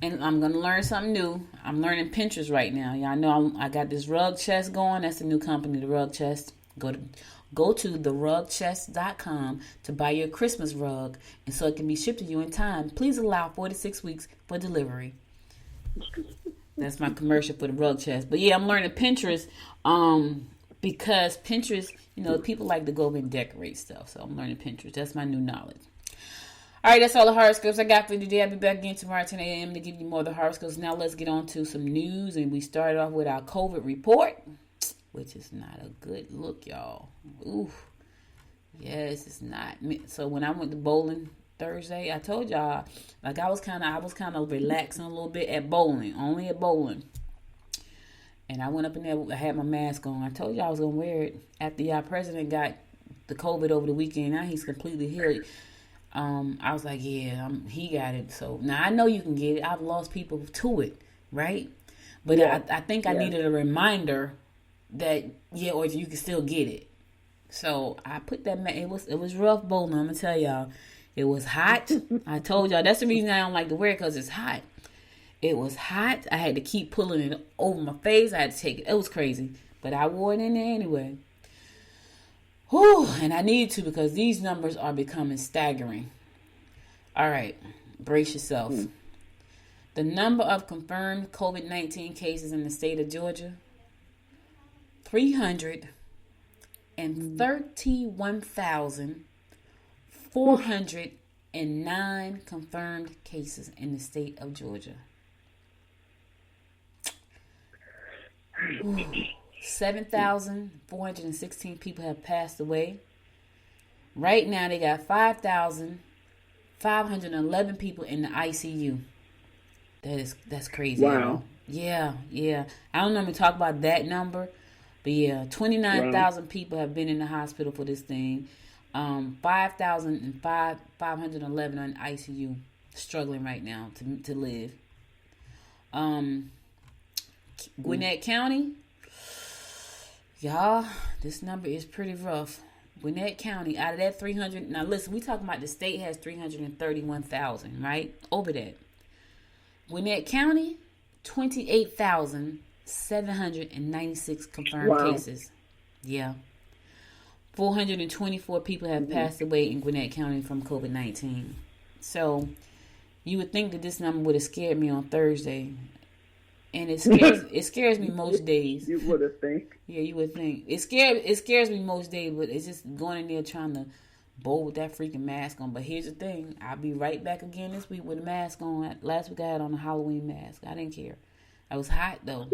And I'm going to learn something new. I'm learning Pinterest right now. Y'all know I got this rug chest going. That's the new company, the Rug Chest. Go to therugchest.com to buy your Christmas rug, and so it can be shipped to you in time. Please allow 46 weeks for delivery. That's my commercial for the Rug Chest. But yeah, I'm learning Pinterest because Pinterest, people like to go over and decorate stuff. So I'm learning Pinterest. That's my new knowledge. All right, that's all the horoscopes I got for you today. I'll be back again tomorrow at 10 a.m. to give you more of the horoscopes. Now let's get on to some news. And we started off with our COVID report, which is not a good look, y'all. Oof. Yes, it's not. So when I went to bowling Thursday, I told y'all, like I was kind of relaxing a little bit at bowling, only at bowling. And I went up in there, I had my mask on. I told y'all I was going to wear it. After y'all president got the COVID over the weekend, now he's completely healed. I was like, yeah, he got it. So now I know you can get it. I've lost people to it, right? But yeah. I think I needed a reminder that, or you can still get it. So I put that, it was rough bowling. I'm going to tell y'all, it was hot. I told y'all, that's the reason I don't like to wear it, because it's hot. It was hot. I had to keep pulling it over my face. I had to take it. It was crazy. But I wore it in there anyway. Whew, and I needed to, because these numbers are becoming staggering. All right, brace yourself. The number of confirmed COVID-19 cases in the state of Georgia, 331,409 confirmed cases in the state of Georgia. 7,416 people have passed away. Right now, they got 5,511 people in the ICU. That's crazy. Wow. Yeah. I don't normally talk about that number, but yeah, 29,000 people have been in the hospital for this thing. 511 on ICU, struggling right now to live. Gwinnett County. Y'all, this number is pretty rough. Gwinnett County, out of that 300, now listen, we talking about the state has 331,000, right? Over that. Gwinnett County, 28,796 confirmed cases. Yeah. 424 people have passed away in Gwinnett County from COVID-19. So, you would think that this number would have scared me on Thursday. And it scares me most days. You would have think. Yeah, you would think. It scares me most days, but it's just going in there trying to bowl with that freaking mask on. But here's the thing. I'll be right back again this week with a mask on. Last week I had on a Halloween mask. I didn't care. I was hot, though.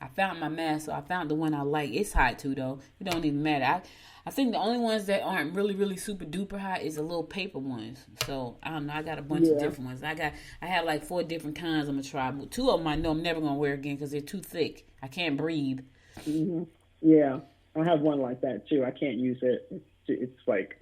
I found my mask, so I found the one I like. It's hot, too, though. It don't even matter. I think the only ones that aren't really, really super duper hot is the little paper ones. So, I don't know. I got a bunch of different ones. I have like 4 different kinds I'm going to try. But 2 of them I know I'm never going to wear again because they're too thick. I can't breathe. Mm-hmm. Yeah. I have one like that, too. I can't use it. It's like,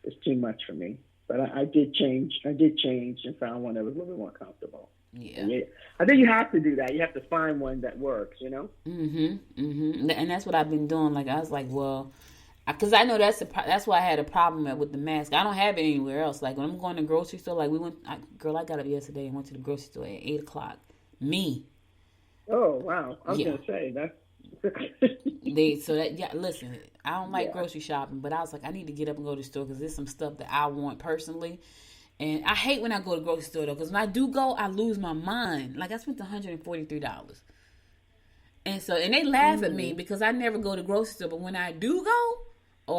it's too much for me. But I did change and found one that was a little bit more comfortable. Yeah. I think you have to do that. You have to find one that works, And that's what I've been doing. Like, I was like, well, because I know that's why I had a problem with the mask. I don't have it anywhere else. Like, when I'm going to the grocery store, like I got up yesterday and went to the grocery store at 8 o'clock. Me. Oh, wow. I was going to say, that's... Listen, I don't like grocery shopping, but I was like, I need to get up and go to the store because there's some stuff that I want personally. And I hate when I go to the grocery store, though, because when I do go, I lose my mind. Like, I spent $143. And they laugh at me because I never go to the grocery store, but when I do go,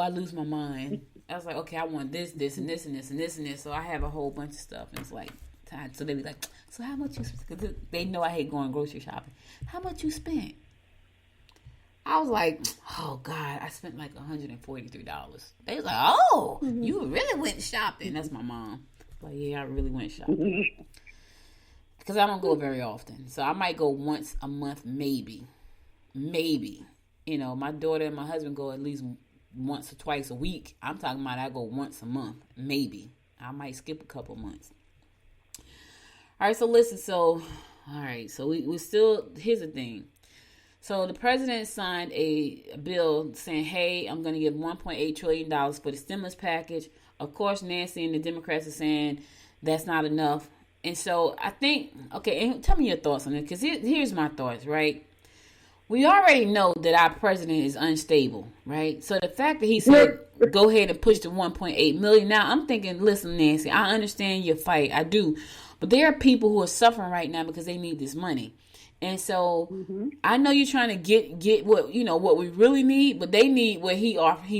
I lose my mind. I was like, okay, I want this, and this, and this, and this, and this. So I have a whole bunch of stuff, and it's like, so they be like, so how much you spent? Because they know I hate going grocery shopping. How much you spent? I was like, oh, God, I spent like $143. They was like, oh, you really went shopping. That's my mom. Like, yeah, I really went shopping. Because I don't go very often. So I might go once a month, maybe. Maybe. You know, my daughter and my husband go at least once or twice a week. I'm talking about I go once a month, maybe. I might skip a couple months. All right, so listen. So we still, here's the thing. So the president signed a bill saying, hey, I'm going to give $1.8 trillion for the stimulus package. Of course, Nancy and the Democrats are saying that's not enough. And so I think, okay, and tell me your thoughts on it, because here's my thoughts, right? We already know that our president is unstable, right? So the fact that he said, go ahead and push the 1.8 million. Now, I'm thinking, listen, Nancy, I understand your fight. I do. But there are people who are suffering right now because they need this money. And so I know you're trying to get what, you know, what we really need, but they need what he's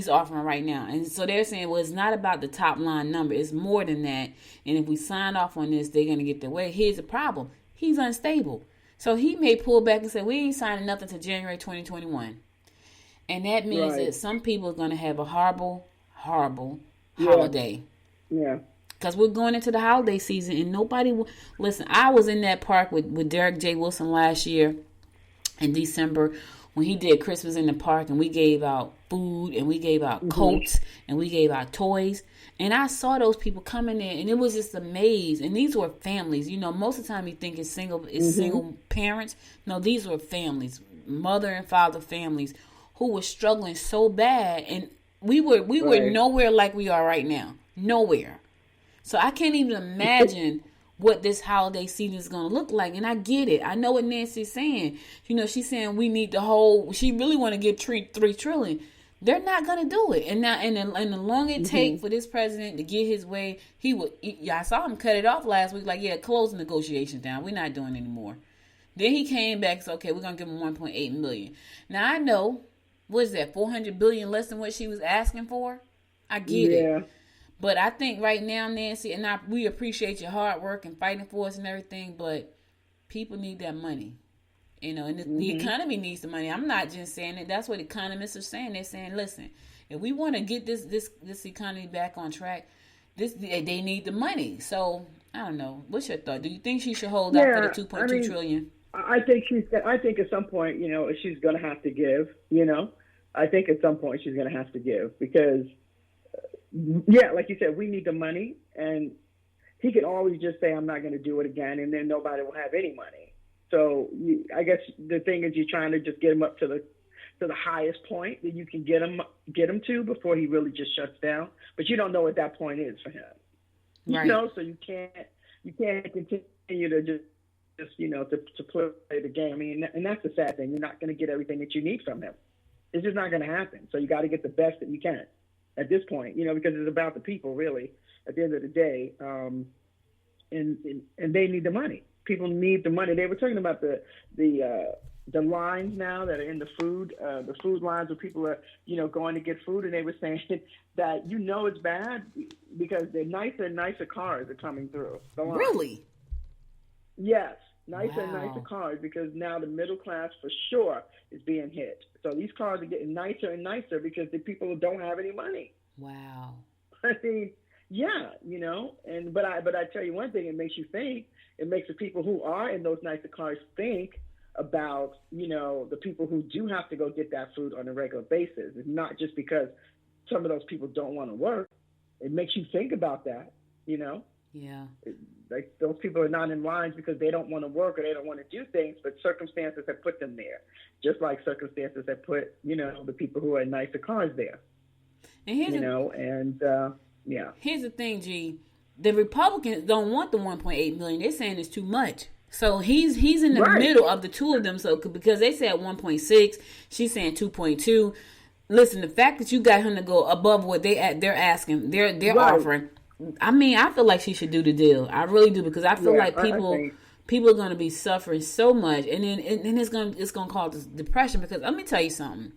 offering right now. And so they're saying, well, it's not about the top line number. It's more than that. And if we sign off on this, they're going to get their way. Here's the problem. He's unstable. So he may pull back and say, we ain't signing nothing until January 2021. And that means that some people are going to have a horrible, horrible holiday. Yeah. Because we're going into the holiday season and nobody... Listen, I was in that park with Derek J. Wilson last year in December when he did Christmas in the park, and we gave out food and we gave out coats and we gave out toys. And I saw those people coming in, and it was just a maze. And these were families. You know, most of the time you think it's single parents. No, these were families, mother and father families who were struggling so bad. And we were nowhere like we are right now. Nowhere. So I can't even imagine what this holiday season is going to look like. And I get it. I know what Nancy's saying. You know, she's saying we need she really want to give $3 trillion. They're not going to do it. And now, and the longer it take for this president to get his way, I saw him cut it off last week. Like, yeah, close the negotiations down. We're not doing it anymore. Then he came back and said, okay, we're going to give him $1.8 million. Now, I know, what is that, $400 billion less than what she was asking for? I get it. But I think right now, Nancy, and we appreciate your hard work and fighting for us and everything, but people need that money. You know, and the economy needs the money. I'm not just saying it. That's what economists are saying. They're saying, listen, if we want to get this economy back on track, they need the money. So, I don't know. What's your thought? Do you think she should hold out for the $2.2 trillion? I think at some point, you know, she's going to have to give, you know. I think at some point she's going to have to give because... Yeah, like you said, we need the money, and he can always just say, I'm not going to do it again, and then nobody will have any money. So I guess the thing is you're trying to just get him up to the highest point that you can get him to before he really just shuts down. But you don't know what that point is for him. Right. You know, so you can't continue to just you know, to play the game. I mean, and that's the sad thing. You're not going to get everything that you need from him. It's just not going to happen. So you got to get the best that you can. At this point, you know, because it's about the people, really, at the end of the day, and they need the money. People need the money. They were talking about the lines now that are in the food lines where people are, you know, going to get food, and they were saying that, you know, it's bad because the nicer and nicer cars are coming through the line. Really? Yes, nicer and nicer cars, because now the middle class for sure is being hit. So these cars are getting nicer and nicer because the people don't have any money. Wow. I mean, yeah, you know, but I tell you one thing, it makes you think. It makes the people who are in those nicer cars think about, you know, the people who do have to go get that food on a regular basis. It's not just because some of those people don't want to work. It makes you think about that, you know. Yeah. Like those people are not in lines because they don't want to work or they don't want to do things, but circumstances have put them there. Just like circumstances have put, you know, the people who are in nicer cars there. And here's Here's the thing, G. The Republicans don't want the 1.8 million. They're saying it's too much. So he's in the middle of the two of them. So because they said 1.6, she's saying 2.2. Listen, the fact that you got him to go above what they're asking, they're offering. I mean, I feel like she should do the deal. I really do, because I feel like people are going to be suffering so much, and then it's going to cause depression. Because let me tell you something.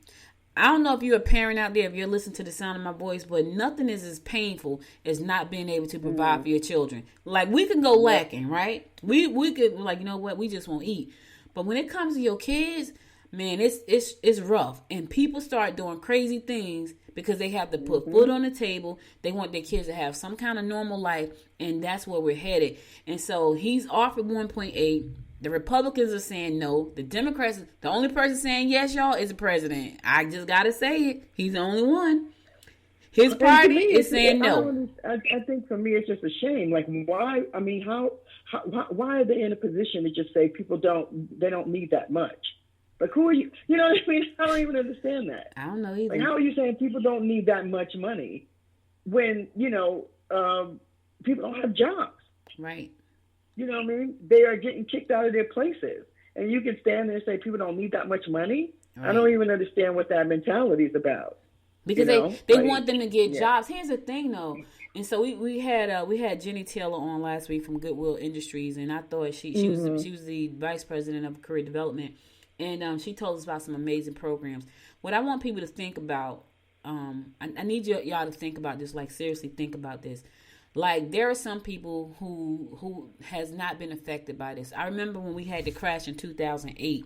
I don't know if you're a parent out there, if you're listening to the sound of my voice, but nothing is as painful as not being able to provide for your children. Like, we can go lacking, right? We could, like, you know what, we just won't eat. But when it comes to your kids, man, it's rough. And people start doing crazy things because they have to put food on the table. They want their kids to have some kind of normal life, and that's where we're headed. And so he's offered 1.8. The Republicans are saying no. The Democrats, the only person saying yes, y'all, is the president. I just got to say it. He's the only one. His party is saying no. I think for me, it's just a shame. Like, why? I mean, why are they in a position to just say people don't need that much? Like, who are you? You know what I mean? I don't even understand that. I don't know either. Like, how are you saying people don't need that much money when, people don't have jobs? Right. You know what I mean? They are getting kicked out of their places. And you can stand there and say people don't need that much money? Right. I don't even understand what that mentality is about. Because they want them to get jobs. Here's the thing, though. And so we had Jenny Taylor on last week from Goodwill Industries, and I thought she was the vice president of career development, and she told us about some amazing programs. What I want people to think about, I need y'all to think about this, like seriously think about this. Like, there are some people who has not been affected by this. I remember when we had the crash in 2008.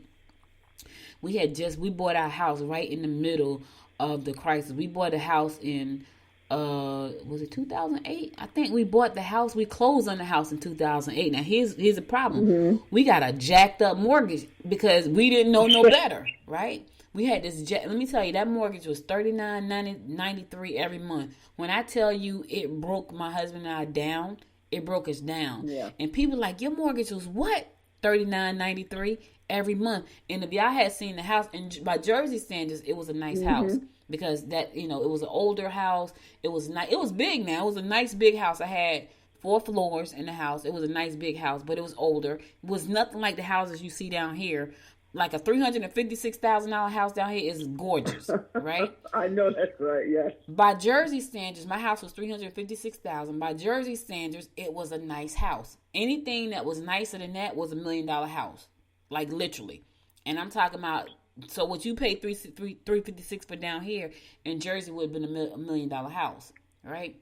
We bought our house right in the middle of the crisis. We bought a house in was it 2008? I think we bought the house. We closed on the house in 2008. Now here's the problem. We got a jacked up mortgage because we didn't know no better, right? We had this let me tell you, that mortgage was $39.93 every month. When I tell you it broke my husband and I down, it broke us down. Yeah. And people like, your mortgage was what? $39.93 every month. And if y'all had seen the house, and by Jersey standards, it was a nice house because that, it was an older house. It was nice. It was big now. It was a nice big house. I had 4 floors in the house. It was a nice big house, but it was older. It was nothing like the houses you see down here. Like a $356,000 house down here is gorgeous, right? I know that's right, yes. By Jersey standards, my house was $356,000. By Jersey standards, it was a nice house. Anything that was nicer than that was $1 million house, like literally. And I'm talking about, so what you paid $356 for down here in Jersey would have been $1 million house, right?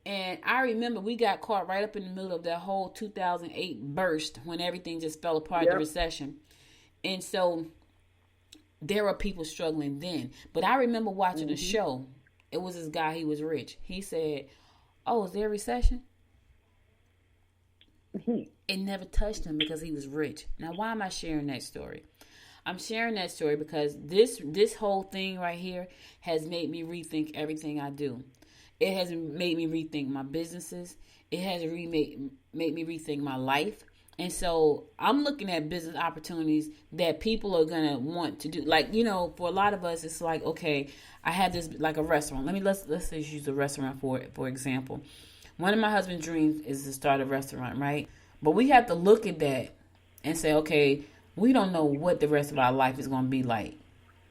And I remember we got caught right up in the middle of that whole 2008 burst when everything just fell apart, the recession. And so there were people struggling then. But I remember watching a show. It was this guy, he was rich. He said, "Oh, is there a recession?" It never touched him because he was rich. Now, why am I sharing that story? I'm sharing that story because this whole thing right here has made me rethink everything I do. It has made me rethink my businesses. It has made me rethink my life. And so I'm looking at business opportunities that people are going to want to do. Like, for a lot of us, it's like, okay, I have this, like a restaurant. Let's just use a restaurant for example. One of my husband's dreams is to start a restaurant, right? But we have to look at that and say, okay, we don't know what the rest of our life is going to be like,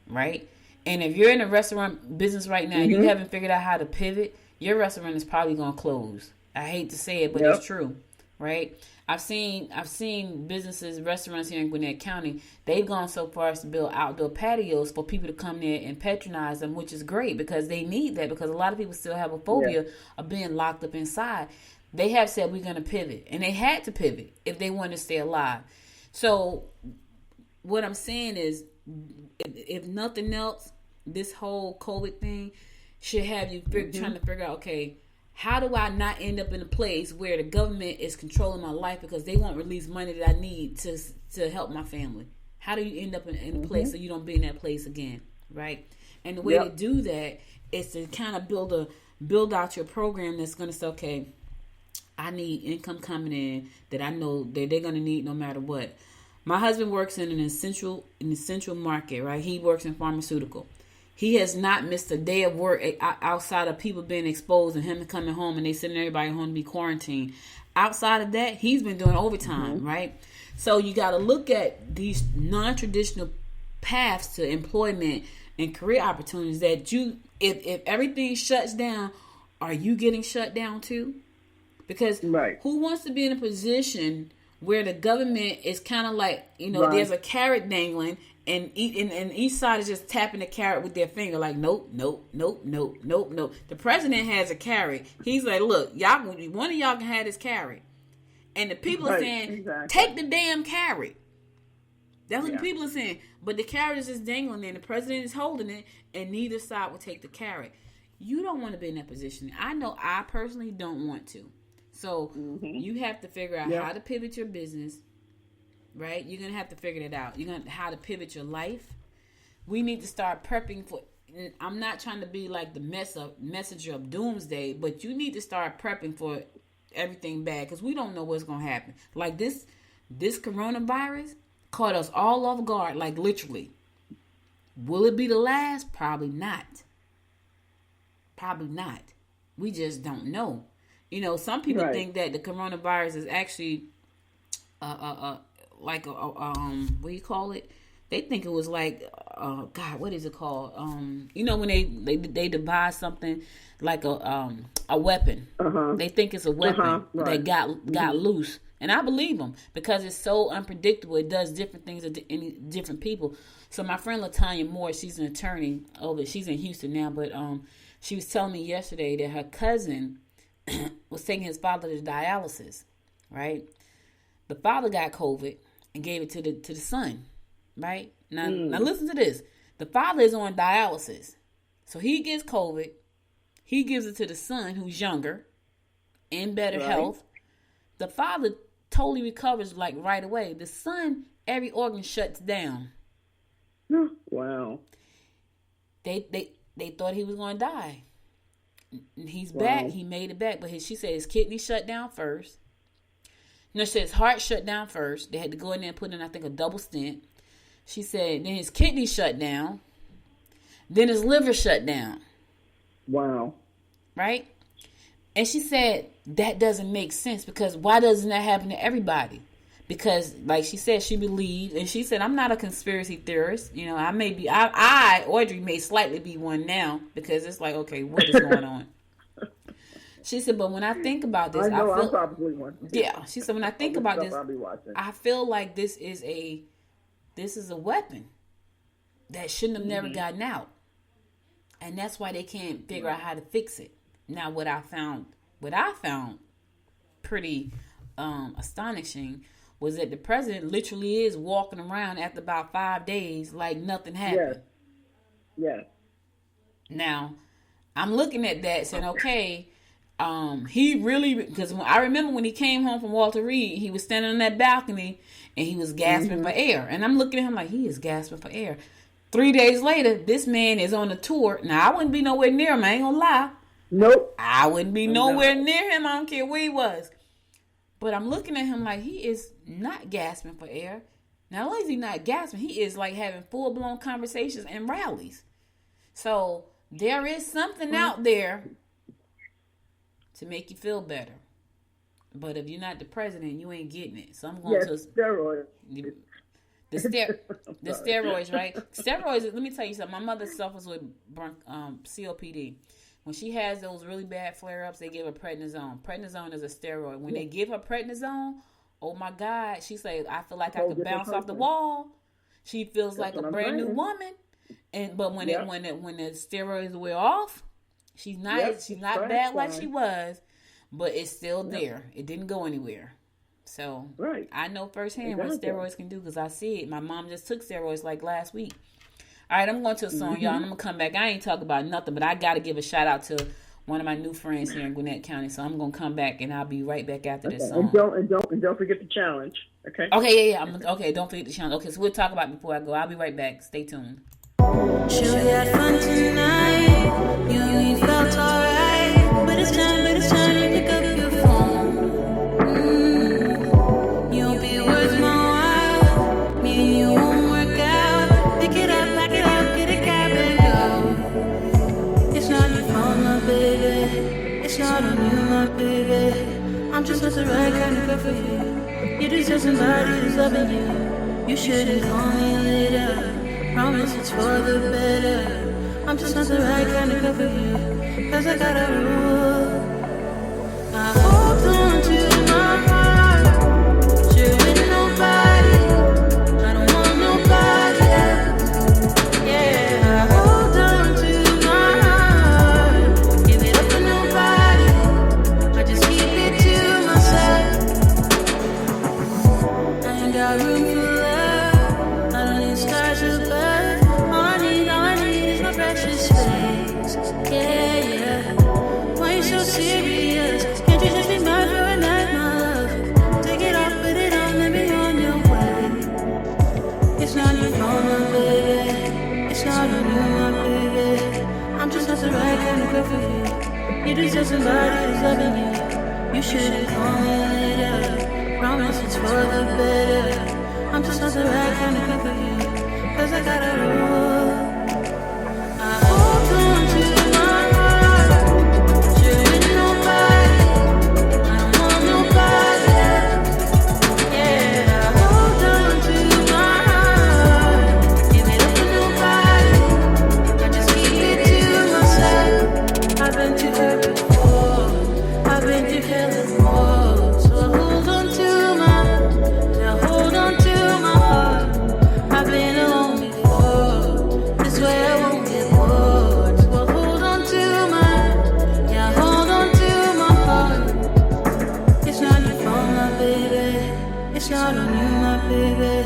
right? And if you're in a restaurant business right now and you haven't figured out how to pivot, your restaurant is probably going to close. I hate to say it, but it's true, right? I've seen businesses, restaurants here in Gwinnett County, they've gone so far as to build outdoor patios for people to come there and patronize them, which is great because they need that, because a lot of people still have a phobia of being locked up inside. They have said we're going to pivot, and they had to pivot if they want to stay alive. So what I'm saying is, if nothing else, this whole COVID thing should have you trying to figure out, okay, how do I not end up in a place where the government is controlling my life because they won't release money that I need to help my family? How do you end up in a place so you don't be in that place again, right? And the way to do that is to kind of build out your program that's going to say, okay, I need income coming in that I know that they're going to need no matter what. My husband works in an essential market, right? He works in pharmaceutical. He has not missed a day of work outside of people being exposed and him coming home and they sending everybody home to be quarantined. Outside of that, he's been doing overtime, right? So you got to look at these non-traditional paths to employment and career opportunities that if everything shuts down, are you getting shut down too? Because who wants to be in a position where the government is kind of like, there's a carrot dangling and each side is just tapping the carrot with their finger like, nope, nope, nope, nope, nope, nope. The president has a carrot. He's like, look, y'all, one of y'all can have this carrot. And the people are saying, take the damn carrot. That's what the people are saying. But the carrot is just dangling there. The president is holding it, and neither side will take the carrot. You don't want to be in that position. I know I personally don't want to. So you have to figure out how to pivot your business, right? You're going to have to figure that out. You're going to how to pivot your life. We need to start prepping for. I'm not trying to be like the messenger of doomsday, but you need to start prepping for everything bad because we don't know what's going to happen. Like this coronavirus caught us all off guard, like literally. Will it be the last? Probably not. Probably not. We just don't know. You know, some people think that the coronavirus is actually like what do you call it? They think it was like God, what is it called? You know, when they devise something like a weapon. They think it's a weapon that got loose. And I believe them because it's so unpredictable. It does different things to different people. So my friend LaTanya Moore, she's an attorney she's in Houston now, but she was telling me yesterday that her cousin was taking his father to dialysis, right? The father got COVID and gave it to the son, right? Now listen to this. The father is on dialysis. So he gets COVID. He gives it to the son who's younger, in better health. The father totally recovers like right away. The son, every organ shuts down. Wow. They thought he was going to die. He's back. He made it back. But she said his kidney shut down first. No, she said his heart shut down first. They had to go in there and put in, I think, a double stent. She said then his kidney shut down. Then his liver shut down. Wow. Right? And she said that doesn't make sense because why doesn't that happen to everybody? Because, like she said, she believed, and she said, I'm not a conspiracy theorist. You know, Audrey, may slightly be one now because it's like, okay, what is going on? She said, but when I think about this, I know I'm probably one. Yeah, she said, when I think about this, I'll be watching. I feel like this is a weapon that shouldn't have never gotten out. And that's why they can't figure out how to fix it. Now, what I found pretty astonishing was that the president literally is walking around after about 5 days like nothing happened. Yes. Now, I'm looking at that saying, okay, he really, because I remember when he came home from Walter Reed, he was standing on that balcony and he was gasping for air. And I'm looking at him like, he is gasping for air. 3 days later, this man is on a tour. Now, I wouldn't be nowhere near him. I ain't gonna lie. Nope. I wouldn't be nowhere near him. I don't care where he was. But I'm looking at him like he is not gasping for air. Not only is he not gasping, he is like having full-blown conversations and rallies. So there is something out there to make you feel better. But if you're not the president, you ain't getting it. So I'm going to steroids. The steroids, right? Steroids, let me tell you something. My mother suffers with COPD. When she has those really bad flare-ups, they give her prednisone. Prednisone is a steroid. When they give her prednisone, oh my God, she says, I feel like I could bounce off the wall. She feels like a brand new woman. But when the steroids wear off, she's not bad like she was, but it's still there. It didn't go anywhere. So I know firsthand what steroids can do because I see it. My mom just took steroids like last week. All right, I'm going to a song, y'all, and I'm going to come back. I ain't talking about nothing, but I got to give a shout-out to one of my new friends here in Gwinnett County, so I'm going to come back, and I'll be right back after this song. And don't forget the challenge, okay? Okay, yeah. Okay, don't forget the challenge. Okay, so we'll talk about it before I go. I'll be right back. Stay tuned. Sure we had fun tonight. You and me felt alright, but it's time to pick up your phone. You'll be worth my while. Me and you won't work out. Pick it up, pack it up, get a cab and go. It's not your fault, my baby. It's not on you, my baby. I'm just not the right kind of girl for you. You deserve somebody who's loving you. You shouldn't call me later. Promise it's for the better. I'm just not the right kind of girl for you. Cause I got a rule. I hold on to my heart. Sure with nobody. I don't want nobody else. Yeah, I hold on to my heart. Give it up for nobody. I just keep it to myself. I ain't got room for love. the right kind of girl for you. You deserve somebody who's loving you. You shouldn't call me later. Promise it's for the better. I'm just not the right kind of girl for you. 'Cause I got a rule. I hold on to my heart. Sure ain't nobody. I don't want nobody else. Yeah, I hold on to my heart. Give it up to nobody. I just keep it to myself. I've been too hurt before. I've been through hell and more. So I hold on to my, now hold on to my heart. I've been alone before. This way I won't get bored. So I hold on to my, yeah, hold on to my heart. It's not your fault, my baby. It's not on you, my baby.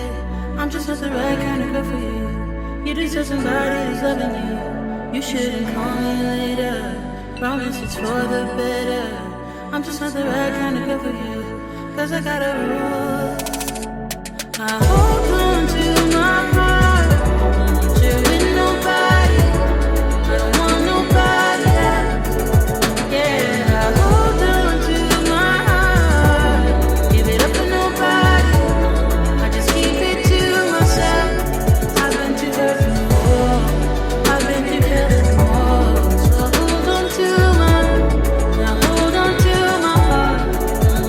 I'm just not the right kind of girl for you. You deserve somebody who's loving you. You shouldn't call me later. Promise it's for the better. I'm just not the right kind of girl for you. 'Cause I got a rule. I hold on to my heart. Sure ain't nobody. I don't want nobody else. Yeah, I hold on to my heart. Give it up to nobody. I just keep it to myself. I've been too hurt before. I've been through hell and more. So I hold on to my, now hold on to my heart.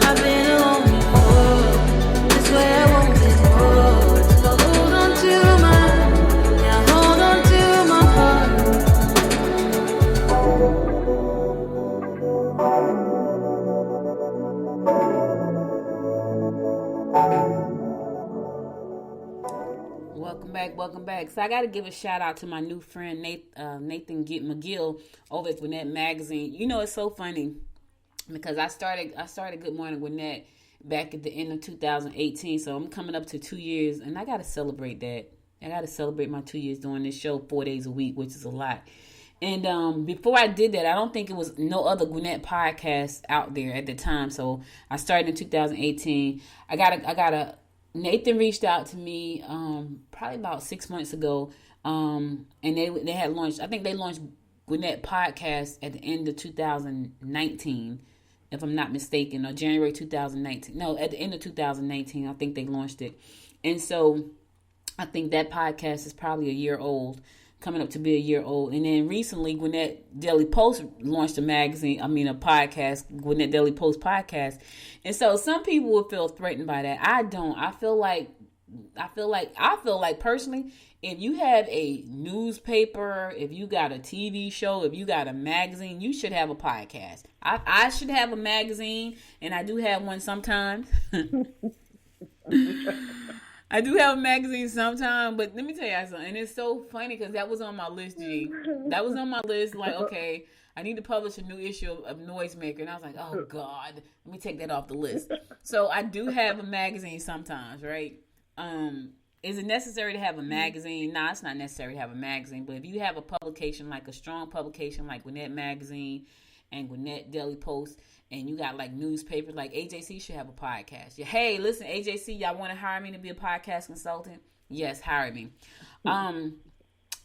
I've been alone before. This way I won't get bored. So I hold on to my, now hold on to my heart. Welcome back. So I got to give a shout out to my new friend Nathan McGill over at Gwinnett Magazine. You know, it's so funny because I started Good Morning Gwinnett back at the end of 2018. So I'm coming up to 2 years, and I got to celebrate that. I got to celebrate my 2 years doing this show 4 days a week, which is a lot. And before I did that, I don't think it was no other Gwinnett podcast out there at the time. So I started in 2018. Nathan reached out to me probably about 6 months ago, and they had launched. I think they launched Gwinnett podcast at the end of 2019, if I'm not mistaken, or January 2019. No, at the end of 2019, I think they launched it. And so I think that podcast is probably a year old, coming up to be a year old. And then recently, Gwinnett Daily Post launched a podcast, Gwinnett Daily Post podcast. And so some people will feel threatened by that. I don't. I feel like personally, if you have a newspaper, if you got a TV show, if you got a magazine, you should have a podcast. I should have a magazine, and I do have one sometimes. I do have a magazine sometimes, but let me tell you something. And it's so funny because that was on my list, G. That was on my list. Like, okay, I need to publish a new issue of Noisemaker. And I was like, oh, God, let me take that off the list. So I do have a magazine sometimes, right? Is it necessary to have a magazine? Nah, it's not necessary to have a magazine. But if you have a publication, like a strong publication like Gwinnett Magazine and Gwinnett Daily Post, and you got like newspapers, like AJC should have a podcast. Hey, listen, AJC, y'all want to hire me to be a podcast consultant? Yes, hire me. But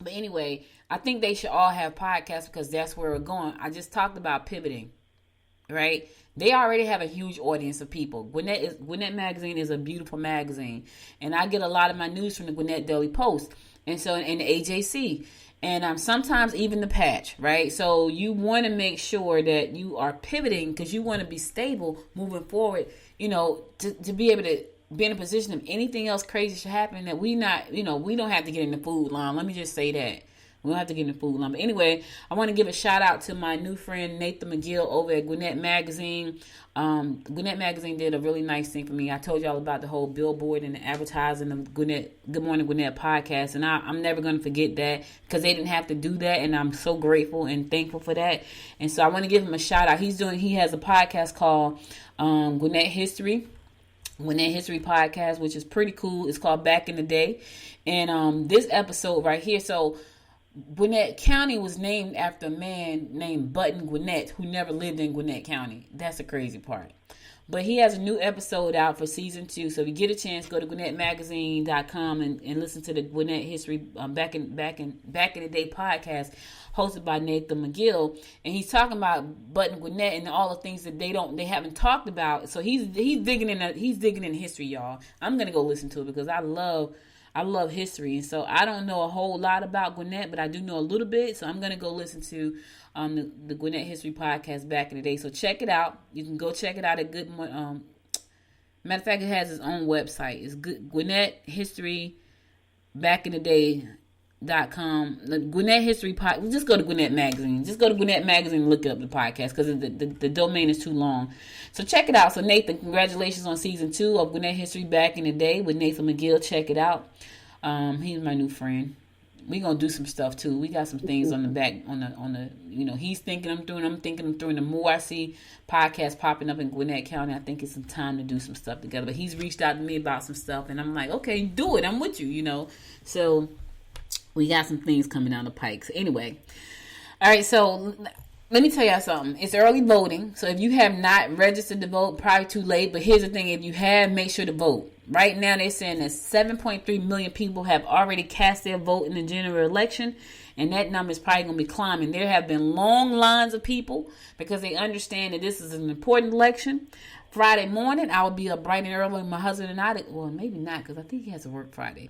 anyway, I think they should all have podcasts because that's where we're going. I just talked about pivoting, right? They already have a huge audience of people. Gwinnett Magazine is a beautiful magazine, and I get a lot of my news from the Gwinnett Daily Post, and so in the AJC. And sometimes even the Patch, right? So you want to make sure that you are pivoting because you want to be stable moving forward, you know, to be able to be in a position if anything else crazy should happen that we don't have to get in the food line. Let me just say that. We don't have to get in the food line. But anyway, I want to give a shout out to my new friend, Nathan McGill over at Gwinnett Magazine. Gwinnett Magazine did a really nice thing for me. I told y'all about the whole billboard and the advertising of Good Morning Gwinnett podcast. And I'm never going to forget that because they didn't have to do that. And I'm so grateful and thankful for that. And so I want to give him a shout out. He has a podcast called Gwinnett History podcast, which is pretty cool. It's called Back in the Day. And this episode right here, so Gwinnett County was named after a man named Button Gwinnett who never lived in Gwinnett County. That's the crazy part. But he has a new episode out for season 2. So if you get a chance, go to GwinnettMagazine.com and listen to the Gwinnett History back in the day podcast hosted by Nathan McGill. And he's talking about Button Gwinnett and all the things that they haven't talked about. So he's digging in history, y'all. I'm gonna go listen to it because I love history, and so I don't know a whole lot about Gwinnett, but I do know a little bit. So I'm gonna go listen to the Gwinnett History podcast back in the day. So check it out. You can go check it out at Good. Matter of fact, it has its own website. It's good Gwinnett History back in the day.com. The Gwinnett History podcast. Just go to Gwinnett Magazine. Just go to Gwinnett Magazine and look up the podcast because the domain is too long. So check it out. So Nathan, congratulations on season 2 of Gwinnett History back in the day with Nathan McGill. Check it out. He's my new friend. We gonna do some stuff too. We got some things on the back on the he's thinking I'm thinking I'm doing. The more I see podcasts popping up in Gwinnett County, I think it's some time to do some stuff together. But he's reached out to me about some stuff, and I'm like, okay, do it. I'm with you. So we got some things coming down the pike. So anyway, all right. So let me tell y'all something. It's early voting, so if you have not registered to vote, probably too late. But here's the thing: if you have, make sure to vote. Right now, they're saying that 7.3 million people have already cast their vote in the general election, and that number is probably going to be climbing. There have been long lines of people because they understand that this is an important election. Friday morning, I will be up bright and early with my husband and I. Well, maybe not because I think he has to work Friday.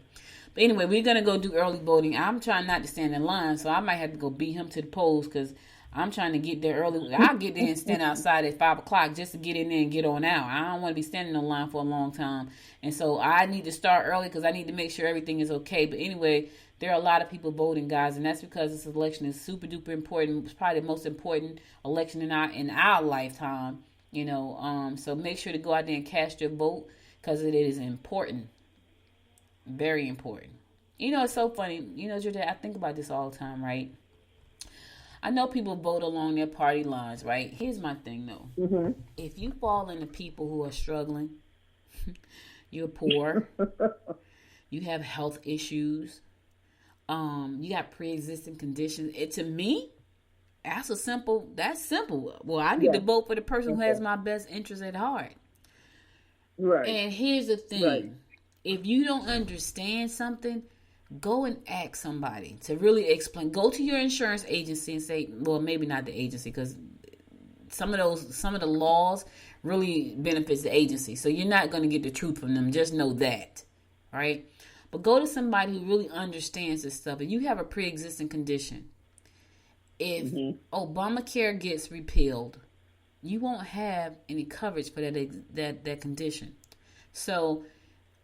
But anyway, we're going to go do early voting. I'm trying not to stand in line, so I might have to go beat him to the polls because I'm trying to get there early. I'll get there and stand outside at 5 o'clock just to get in there and get on out. I don't want to be standing in line for a long time. And so I need to start early because I need to make sure everything is okay. But anyway, there are a lot of people voting, guys, and that's because this election is super duper important. It's probably the most important election in our lifetime. So make sure to go out there and cast your vote because it is important. Very important. It's so funny. Jordan, I think about this all the time, right? I know people vote along their party lines, right? Here's my thing, though. Mm-hmm. If you fall into people who are struggling, you're poor, you have health issues, you got pre-existing conditions. To me, that's simple. Well, I need to vote for the person who has my best interest at heart. Right. And here's the thing. Right. If you don't understand something, go and ask somebody to really explain. Go to your insurance agency and say, well, maybe not the agency because some of the laws really benefits the agency. So you're not going to get the truth from them. Just know that, right? But go to somebody who really understands this stuff. If you have a pre-existing condition, if Obamacare gets repealed, you won't have any coverage for that condition. So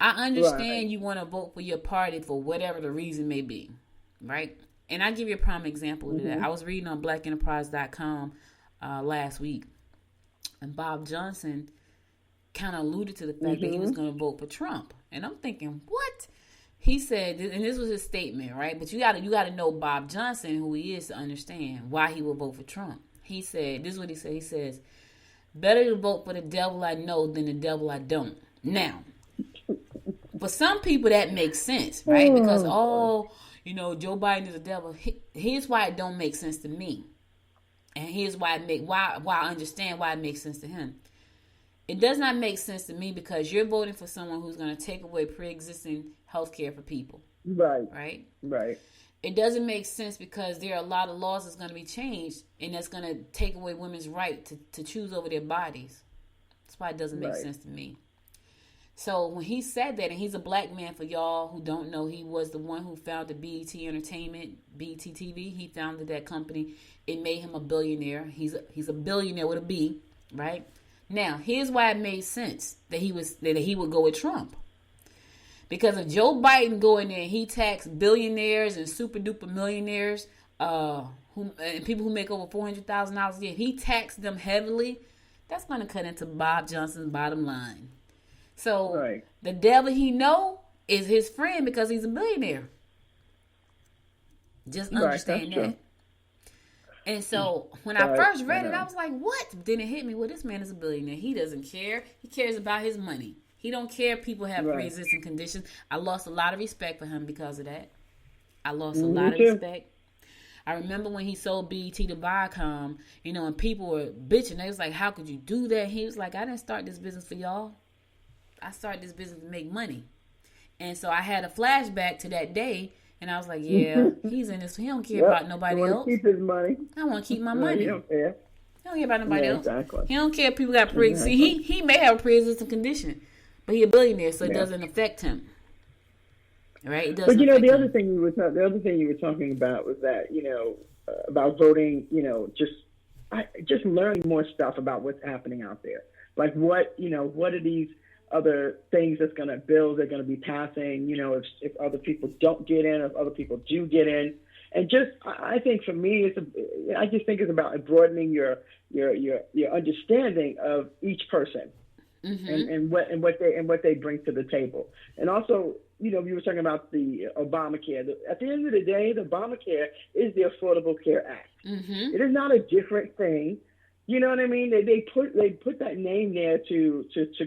I understand you want to vote for your party for whatever the reason may be, right? And I give you a prime example of that. I was reading on blackenterprise.com last week, and Bob Johnson kind of alluded to the fact that he was going to vote for Trump. And I'm thinking, what? He said, and this was his statement, right? But you got to know Bob Johnson, who he is, to understand why he will vote for Trump. He said, this is what he said. He says, better to vote for the devil I know than the devil I don't. Now, for some people that makes sense, right? Because Joe Biden is a devil. Here's why it don't make sense to me, and here's why I understand why it makes sense to him. It does not make sense to me because you're voting for someone who's going to take away pre-existing health care for people. Right. It doesn't make sense because there are a lot of laws that's going to be changed, and that's going to take away women's right to choose over their bodies. That's why it doesn't make sense to me. So when he said that, and he's a black man, for y'all who don't know, he was the one who founded BET Entertainment, BET TV. He founded that company. It made him a billionaire. He's a billionaire with a B, right? Now, here's why it made sense that he would go with Trump. Because if Joe Biden go in there and he taxed billionaires and super duper millionaires, and people who make over $400,000 a year, if he taxed them heavily, that's going to cut into Bob Johnson's bottom line. So the devil he know is his friend because he's a billionaire. Just understand that. And so when I first read it, I was like, what? Then it hit me. Well, this man is a billionaire. He doesn't care. He cares about his money. He don't care if people have pre-existing conditions. I lost a lot of respect for him because of that. I lost a lot of respect. I remember when he sold BET to Viacom, you know, and people were bitching. They was like, how could you do that? He was like, I didn't start this business for y'all. I started this business to make money. And so I had a flashback to that day, and I was like, yeah, he's in this. He don't care about nobody else. Keep his money. I want to keep my money. He don't care. He don't care about nobody else. Exactly. He don't care if people got pre-existing. He may have a pre-existing condition, but he's a billionaire, so it doesn't affect him. Right? It doesn't. But you know, the other him. thing you were talking about was that, you know, about voting. You know, just learning more stuff about what's happening out there. Like what are these other things bills are going to be passing, you know, if other people don't get in, if other people do get in. And just, I think for me, I just think it's about broadening your understanding of each person and what they bring to the table. And also, you know, you were talking about the Obamacare. At the end of the day, the Obamacare is the Affordable Care Act. Mm-hmm. It is not a different thing. You know what I mean? They put that name there to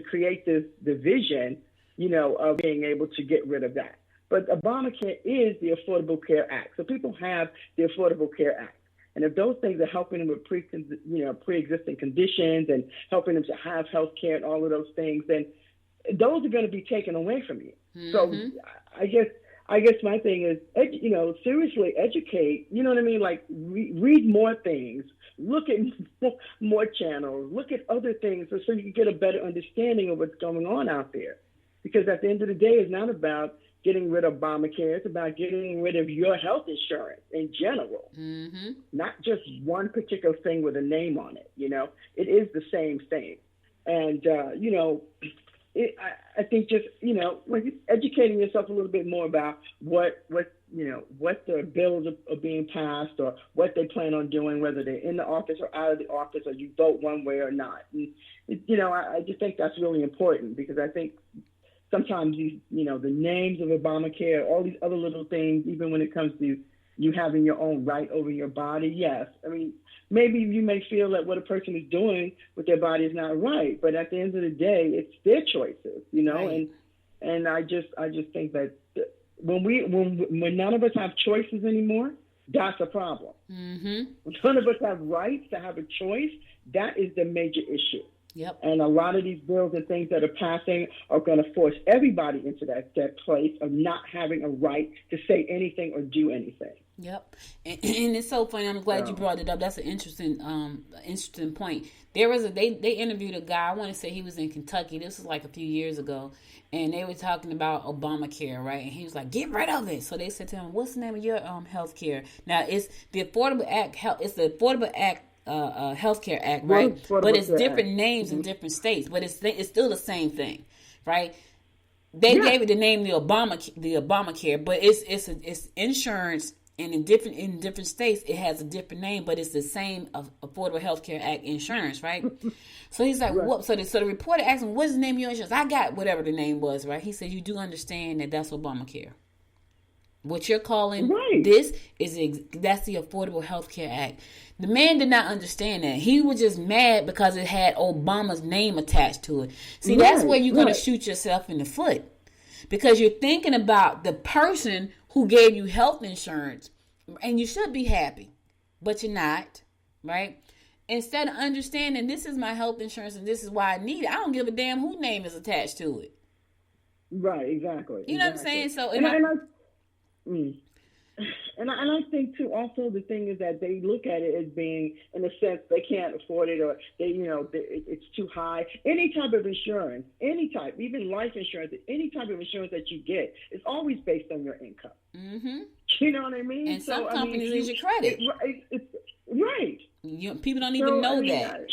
create this division, you know, of being able to get rid of that. But Obamacare is the Affordable Care Act. So people have the Affordable Care Act. And if those things are helping them with pre-existing conditions and helping them to have health care and all of those things, then those are going to be taken away from you. Mm-hmm. So I guess my thing is, you know, seriously educate, you know what I mean? Like read more things, look at more channels, look at other things so you can get a better understanding of what's going on out there. Because at the end of the day, it's not about getting rid of Obamacare. It's about getting rid of your health insurance in general, not just one particular thing with a name on it. You know, it is the same thing. And, you know, I think just, you know, educating yourself a little bit more about what the bills are being passed or what they plan on doing, whether they're in the office or out of the office or you vote one way or not. And, you know, I just think that's really important because I think sometimes these, you know, the names of Obamacare, all these other little things, even when it comes to you having your own right over your body, yes. I mean, maybe you may feel that what a person is doing with their body is not right, but at the end of the day, it's their choices, you know. Right. And I just think that when none of us have choices anymore, that's a problem. Mm-hmm. When none of us have rights to have a choice, that is the major issue. Yep. And a lot of these bills and things that are passing are going to force everybody into that place of not having a right to say anything or do anything. Yep. And it's so funny. I'm glad you brought it up. That's an interesting point. There was they interviewed a guy. I want to say he was in Kentucky. This was like a few years ago. And they were talking about Obamacare, right? And he was like, get rid of it. So they said to him, what's the name of your health care? Now, it's the Affordable Act. It's the Affordable Act. Healthcare Act, right? But it's different names in different states, but it's still the same thing, right? They gave it the name the Obamacare, but it's insurance, and in different states it has a different name, but it's the same Affordable Healthcare Act insurance, right? So he's like, what? So the reporter asked him, what's the name of your insurance? I got whatever the name was, right? He said, you do understand that that's Obamacare. What you're calling this that's the Affordable Health Care Act. The man did not understand that. He was just mad because it had Obama's name attached to it. See, that's where you're going to shoot yourself in the foot. Because you're thinking about the person who gave you health insurance, and you should be happy, but you're not, right? Instead of understanding this is my health insurance and this is why I need it, I don't give a damn whose name is attached to it. Right, exactly. You know what I'm saying? So, And I think too. Also, the thing is that they look at it as being, in a sense, they can't afford it, or it's too high. Any type of insurance, even life insurance, any type of insurance that you get, is always based on your income. Mm-hmm. You know what I mean? And some companies use your credit. It's right. People don't even know that.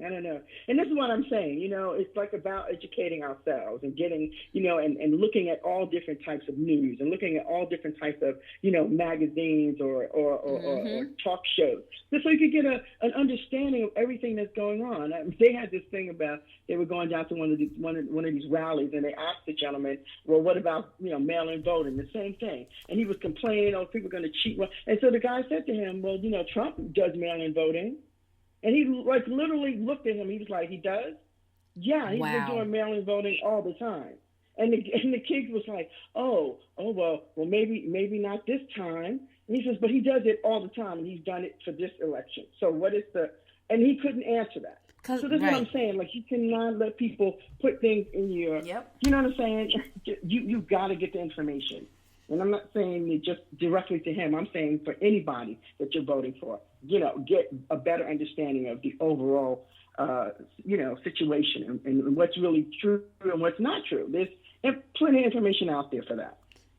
I don't know. And this is what I'm saying. You know, it's like about educating ourselves and getting, you know, and looking at all different types of news and looking at all different types of, you know, magazines or talk shows. Just so you could get an understanding of everything that's going on. They had this thing about, they were going down to one of these rallies, and they asked the gentleman, well, what about, you know, mail-in voting? The same thing. And he was complaining, oh, people are going to cheat. And so the guy said to him, well, you know, Trump does mail-in voting. And he like literally looked at him. He was like, he does? Yeah, he's been doing mail-in voting all the time. And the kid was like, well, maybe not this time. And he says, but he does it all the time, and he's done it for this election. So what is the? And he couldn't answer that. So that's what I'm saying. Like, you cannot let people put things in your. Yep. You know what I'm saying? You got to get the information. And I'm not saying it just directly to him. I'm saying for anybody that you're voting for, get a better understanding of the overall, situation and what's really true and what's not true. There's plenty of information out there for that.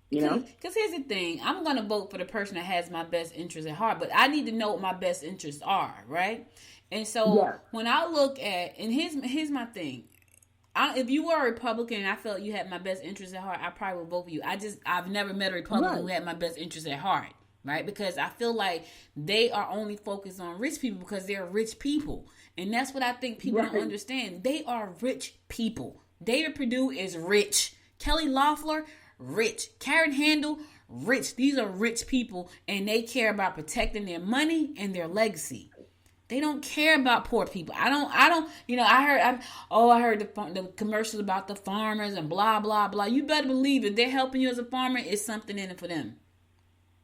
Because here's the thing. I'm going to vote for the person that has my best interests at heart, but I need to know what my best interests are, right? And so when I look at, and here's my thing. If you were a Republican and I felt you had my best interests at heart, I probably would vote for you. I've never met a Republican who had my best interests at heart, right? Because I feel like they are only focused on rich people because they're rich people. And that's what I think people don't understand. They are rich people. David Perdue is rich. Kelly Loeffler, rich. Karen Handel, rich. These are rich people, and they care about protecting their money and their legacy. They don't care about poor people. I don't. I heard the commercials about the farmers and blah, blah, blah. You better believe if they're helping you as a farmer, it's something in it for them.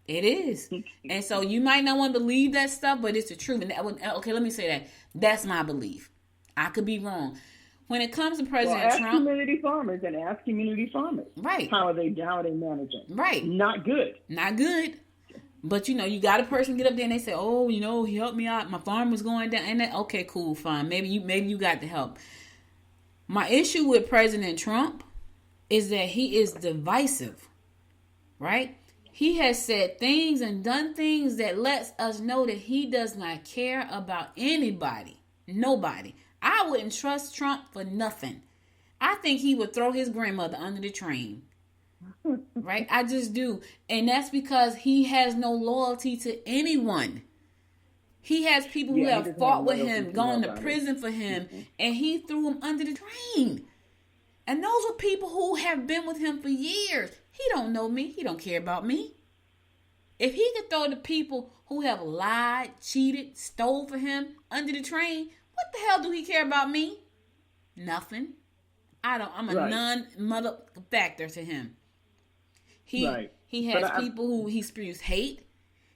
It is. And so you might not want to believe that stuff, but it's the truth. And okay, let me say that. That's my belief. I could be wrong. When it comes to President Trump, community farmers and ask community farmers. Right. How are they managing? Right. Not good. Not good. But, you got a person get up there and they say, oh, he helped me out. My farm was going down. And okay, cool, fine. Maybe you got the help. My issue with President Trump is that he is divisive, right? He has said things and done things that lets us know that he does not care about anybody. Nobody. I wouldn't trust Trump for nothing. I think he would throw his grandmother under the train. Right? I just do. And that's because he has no loyalty to anyone. He has people who have fought with him, gone to prison for him, and he threw them under the train. And those are people who have been with him for years. He don't know me. He don't care about me. If he could throw the people who have lied, cheated, stole for him under the train, what the hell do he care about me? Nothing. I'm a non-mother factor to him. He has people who he spews hate.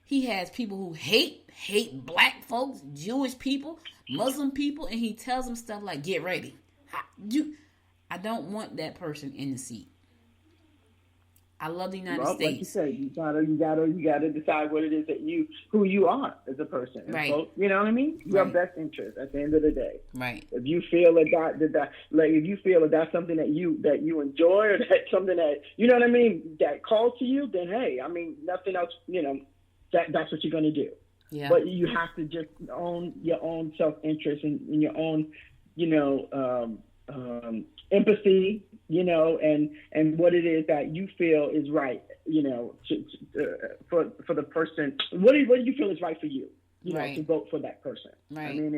He has people who hate black folks, Jewish people, Muslim people, and he tells them stuff like, get ready. I don't want that person in the seat. I love the United States. Like you said, you gotta decide what it is who you are as a person. Right. So, you know what I mean? Your best interest at the end of the day. Right. If you feel if you feel that that's something that you enjoy, or that's something that, you know what I mean, that calls to you, then hey, I mean, nothing else, that's what you're gonna do. Yeah. But you have to just own your own self-interest and your own, empathy, and what it is that you feel is right, for the person. What do you feel is right for you, to vote for that person? Right. I mean,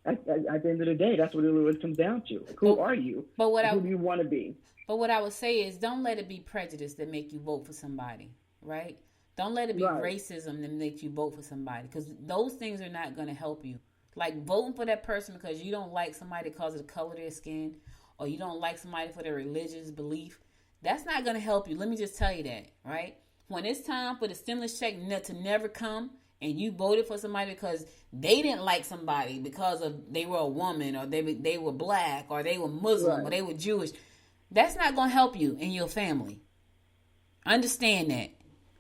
at the end of the day, that's what it comes down to. Who are you? But who do you want to be? But what I would say is, don't let it be prejudice that make you vote for somebody, right? Don't let it be racism that makes you vote for somebody, because those things are not going to help you. Like voting for that person because you don't like somebody because of the color of their skin, or you don't like somebody for their religious belief, that's not going to help you. Let me just tell you that, right? When it's time for the stimulus check to never come, and you voted for somebody because they didn't like somebody because of they were a woman, or they were black, or they were Muslim, or they were Jewish, that's not going to help you and your family. Understand that.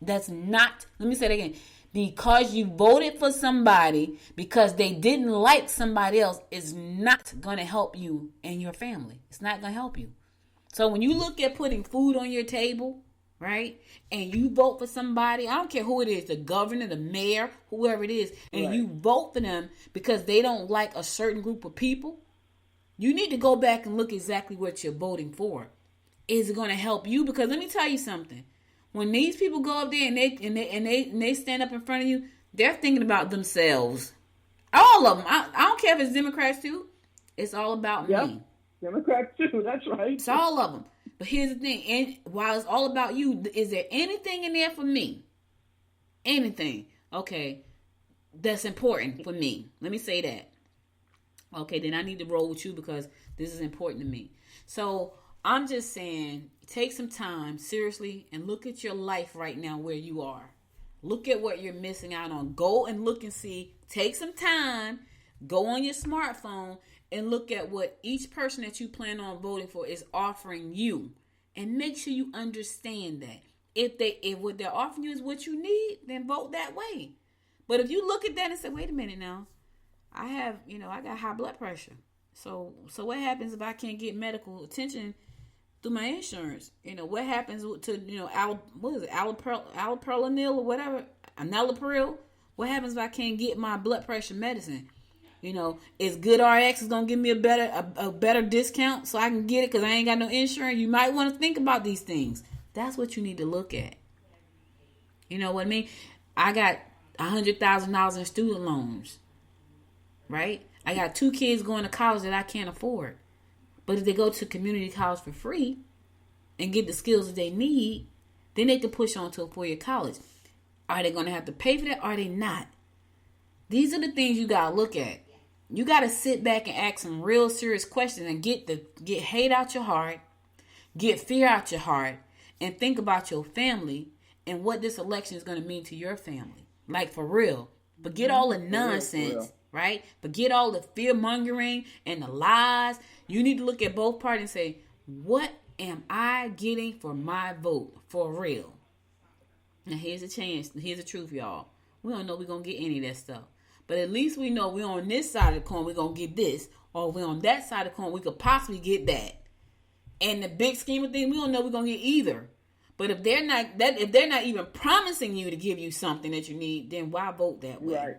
That's not, let me say that again. Because you voted for somebody because they didn't like somebody else is not going to help you and your family. It's not going to help you. So when you look at putting food on your table, right, and you vote for somebody, I don't care who it is, the governor, the mayor, whoever it is, and you vote for them because they don't like a certain group of people, you need to go back and look exactly what you're voting for. Is it going to help you? Because let me tell you something. When these people go up there and they stand up in front of you, they're thinking about themselves. All of them. I don't care if it's Democrats too. It's all about me. Democrats too. That's right. It's all of them. But here's the thing. And while it's all about you, is there anything in there for me? Anything. Okay. That's important for me. Let me say that. Okay. Then I need to roll with you because this is important to me. So I'm just saying, take some time, seriously, and look at your life right now where you are. Look at what you're missing out on. Go and look and see. Take some time. Go on your smartphone and look at what each person that you plan on voting for is offering you. And make sure you understand that. If what they're offering you is what you need, then vote that way. But if you look at that and say, wait a minute now, I got high blood pressure. So what happens if I can't get medical attention through my insurance? What happens to, allopurinol or whatever, enalapril? What happens if I can't get my blood pressure medicine? Is GoodRx is gonna give me a better discount so I can get it because I ain't got no insurance? You might want to think about these things. That's what you need to look at. You know what I mean? I got $100,000 in student loans, right? I got 2 kids going to college that I can't afford. But if they go to community college for free and get the skills that they need, then they can push on to a 4-year college. Are they going to have to pay for that? Or are they not? These are the things you got to look at. You got to sit back and ask some real serious questions and get hate out your heart, get fear out your heart, and think about your family and what this election is going to mean to your family. Like, for real. Forget all the nonsense, right? Forget all the fear mongering and the lies. You need to look at both parties and say, what am I getting for my vote? For real. Now, here's a chance. Here's the truth, y'all. We don't know we're going to get any of that stuff. But at least we know we're on this side of the coin, we're going to get this. Or we're on that side of the coin, we could possibly get that. And the big scheme of things, we don't know we're going to get either. But if they're not even promising you to give you something that you need, then why vote that way? Right.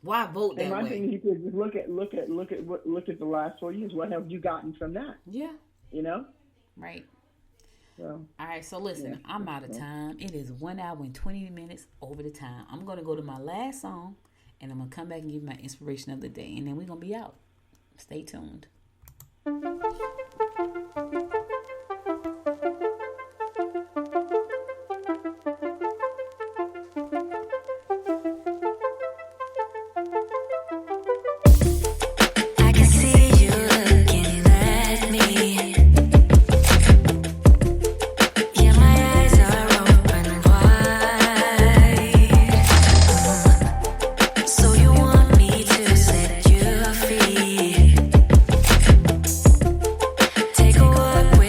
Why vote that way? And my thing, you could just look at the last 4 years. What have you gotten from that? Yeah. Right. So, all right. So listen, I'm out of time. It is 1 hour and 20 minutes over the time. I'm gonna go to my last song, and I'm gonna come back and give my inspiration of the day, and then we're gonna be out. Stay tuned. Take a walk with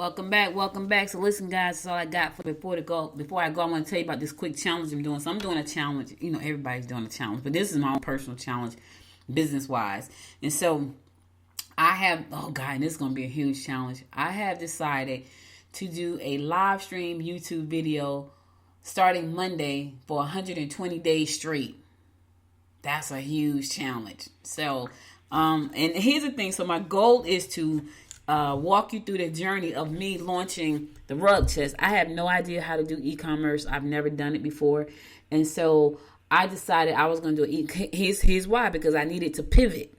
Welcome back. So listen, guys, that's all I got for before I go, I want to tell you about this quick challenge I'm doing. So I'm doing a challenge. You know, everybody's doing a challenge, but this is my own personal challenge, business-wise. And so I have, and this is going to be a huge challenge. I have decided to do a live stream YouTube video starting Monday for 120 days straight. That's a huge challenge. So, and here's the thing. So my goal is to walk you through the journey of me launching the rug chest. I have no idea how to do e-commerce. I've never done it before. And so I decided I was going to do it. Here's why. Because I needed to pivot.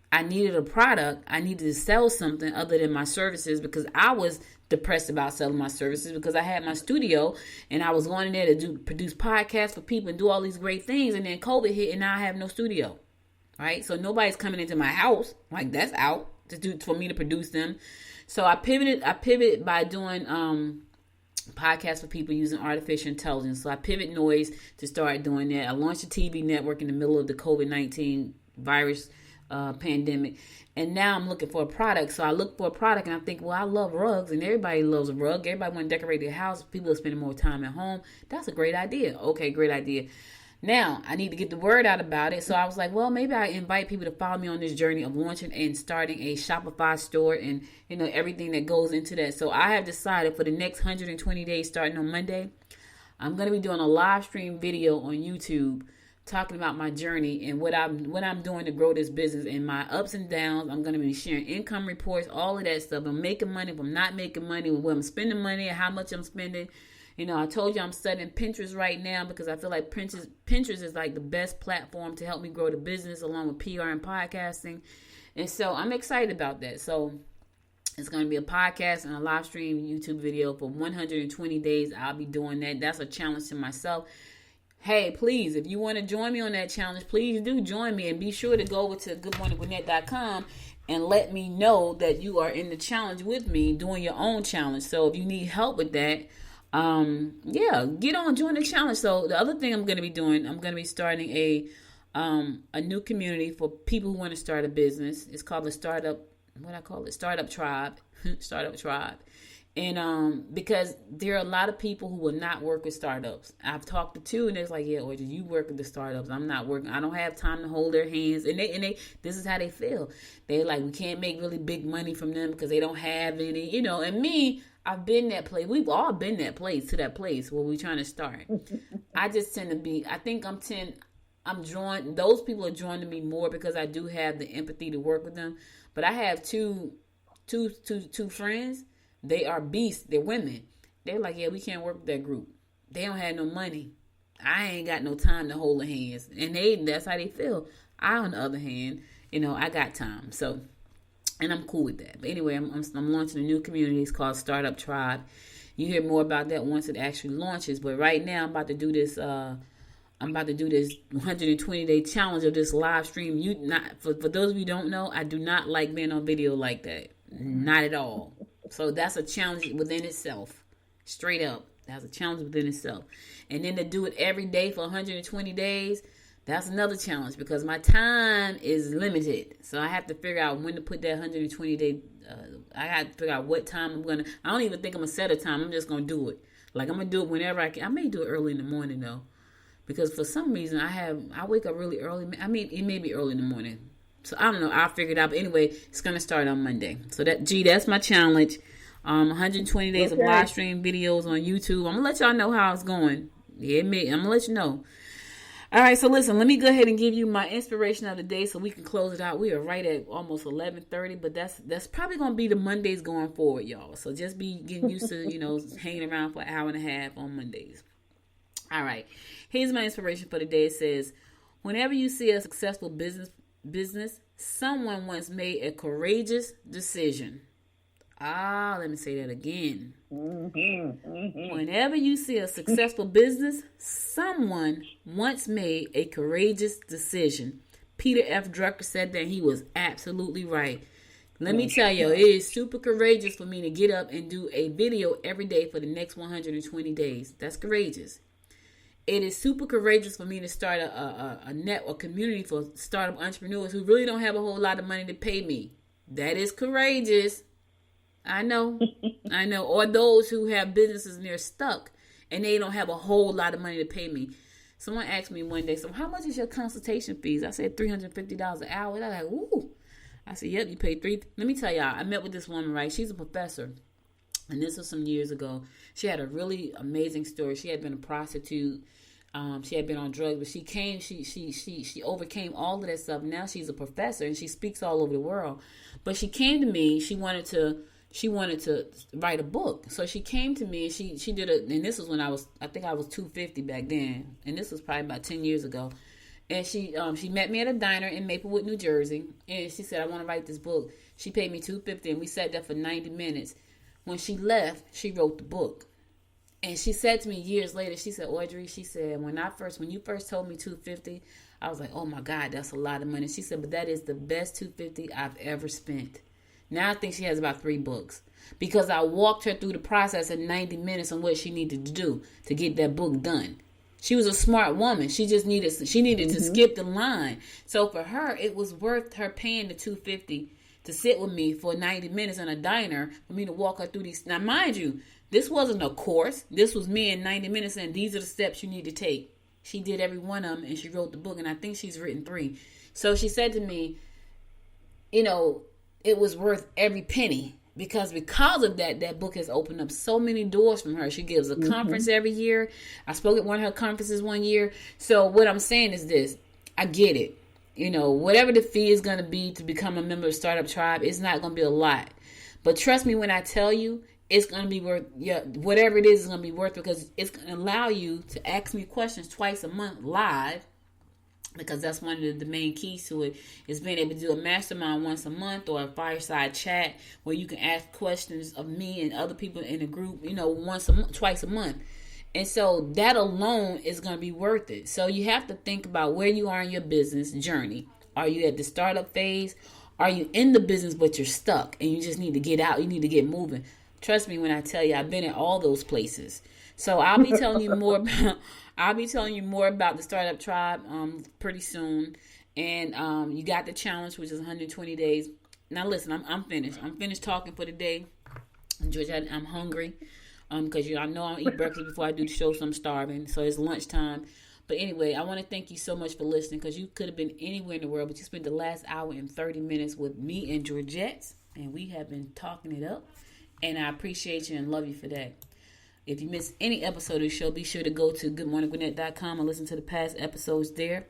I needed a product. I needed to sell something other than my services, because I was depressed about selling my services, because I had my studio and I was going in there to produce podcasts for people and do all these great things. And then COVID hit and now I have no studio. Right? So nobody's coming into my house. Like, that's out for me to produce them. So I pivoted by doing podcasts for people using artificial intelligence. So I pivot noise to start doing that. I launched a TV network in the middle of the COVID-19 virus pandemic. And now I'm looking for a product. So I look for a product and I think, well, I love rugs and everybody loves a rug. Everybody want to decorate their house. People are spending more time at home. That's a great idea. Okay, great idea. Now, I need to get the word out about it. So I was like, well, maybe I invite people to follow me on this journey of launching and starting a Shopify store and, you know, everything that goes into that. So I have decided for the next 120 days starting on Monday, I'm going to be doing a live stream video on YouTube talking about my journey and what I'm doing to grow this business and my ups and downs. I'm going to be sharing income reports, all of that stuff. I'm making money, if I'm not making money, where I'm spending money and how much I'm spending. You know, I told you I'm studying Pinterest right now because I feel like Pinterest is like the best platform to help me grow the business along with PR and podcasting. And so I'm excited about that. So it's going to be a podcast and a live stream YouTube video for 120 days. I'll be doing that. That's a challenge to myself. Hey, please, if you want to join me on that challenge, please do join me. And be sure to go over to goodmorninggwinnett.com and let me know that you are in the challenge with me doing your own challenge. So if you need help with that, get on, join the challenge. So the other thing I'm going to be doing, I'm going to be starting a new community for people who want to start a business. It's called the Startup Tribe. Startup Tribe. And because there are a lot of people who will not work with startups. I've talked to two, and it's like, yeah, Audrey, you work with the startups. I'm not working. I don't have time to hold their hands. And they this is how they feel. They're like, we can't make really big money from them because they don't have any, you know. And me, I've been that place. We've all been that place where we're trying to start. I just tend to be, I'm drawn, those people are drawn to me more because I do have the empathy to work with them. But I have two friends. They are beasts. They're women. They're like, yeah, we can't work with that group. They don't have no money. I ain't got no time to hold their hands. And that's how they feel. I, on the other hand, you know, I got time. So, and I'm cool with that. But anyway, I'm launching a new community. It's called Startup Tribe. You hear more about that once it actually launches. But right now, I'm about to do this 120-day challenge of this live stream. For those of you who don't know, I do not like being on video like that. Not at all. So that's a challenge within itself. Straight up. That's a challenge within itself. And then to do it every day for 120 days, that's another challenge because my time is limited. So I have to figure out when to put that 120-day. I have to figure out what time I'm going to. I don't even think I'm going to set a time. I'm just going to do it. Like, I'm going to do it whenever I can. I may do it early in the morning, though. Because for some reason, I wake up really early. I mean, it may be early in the morning. So I don't know. I'll figure it out. But anyway, it's going to start on Monday. So that's my challenge. 120 days of live stream videos on YouTube. I'm going to let y'all know how it's going. Yeah, I'm going to let you know. All right, so listen, let me go ahead and give you my inspiration of the day so we can close it out. We are right at almost 11:30, but that's probably going to be the Mondays going forward, y'all. So just be getting used to, hanging around for an hour and a half on Mondays. All right, here's my inspiration for the day. It says, whenever you see a successful business, someone once made a courageous decision. Let me say that again. Whenever you see a successful business, someone once made a courageous decision. Peter F. Drucker said that, he was absolutely right. Let me tell you, it is super courageous for me to get up and do a video every day for the next 120 days. That's courageous. It is super courageous for me to start a community for startup entrepreneurs who really don't have a whole lot of money to pay me. That is courageous. I know. Or those who have businesses and they're stuck and they don't have a whole lot of money to pay me. Someone asked me one day, so how much is your consultation fees? I said $350 an hour. They're like, ooh. I said, yep, you pay $3. Let me tell y'all, I met with this woman, right? She's a professor. And this was some years ago. She had a really amazing story. She had been a prostitute. She had been on drugs, but she overcame all of that stuff. Now she's a professor and she speaks all over the world. But she came to me. She wanted to write a book. So she came to me and she did it. And this was when I think I was 250 back then. And this was probably about 10 years ago. And she met me at a diner in Maplewood, New Jersey. And she said, I want to write this book. She paid me $250 and we sat there for 90 minutes. When she left, she wrote the book. And she said to me years later, she said, Audrey, she said, when you first told me $250, I was like, oh my God, that's a lot of money. She said, but that is the best $250 I've ever spent. Now I think she has about 3 books because I walked her through the process in 90 minutes on what she needed to do to get that book done. She was a smart woman. She just needed to skip the line. So for her, it was worth her paying the $250 to sit with me for 90 minutes in a diner for me to walk her through these. Now, mind you, this wasn't a course. This was me in 90 minutes and these are the steps you need to take. She did every one of them and she wrote the book and I think she's written 3. So she said to me, it was worth every penny because of that book has opened up so many doors from her. She gives a conference every year. I spoke at one of her conferences one year. So what I'm saying is this, I get it. Whatever the fee is going to be to become a member of Startup Tribe, it's not going to be a lot. But trust me when I tell you, it's going to be worth, whatever it is going to be worth because it's going to allow you to ask me questions twice a month live because that's one of the main keys to it is being able to do a mastermind once a month or a fireside chat where you can ask questions of me and other people in the group, twice a month. And so that alone is going to be worth it. So you have to think about where you are in your business journey. Are you at the startup phase? Are you in the business but you're stuck and you just need to get out? You need to get moving. Trust me when I tell you, I've been in all those places. So I'll be telling you more about the Startup Tribe pretty soon. And you got the challenge, which is 120 days. Now listen, I'm finished. I'm finished talking for the day. George, I'm hungry. Because I know I'll eat breakfast before I do the show, so I'm starving. So it's lunchtime. But anyway, I want to thank you so much for listening because you could have been anywhere in the world, but you spent the last hour and 30 minutes with me and Georgette, and we have been talking it up. And I appreciate you and love you for that. If you missed any episode of the show, be sure to go to goodmorninggwinnett.com and listen to the past episodes there.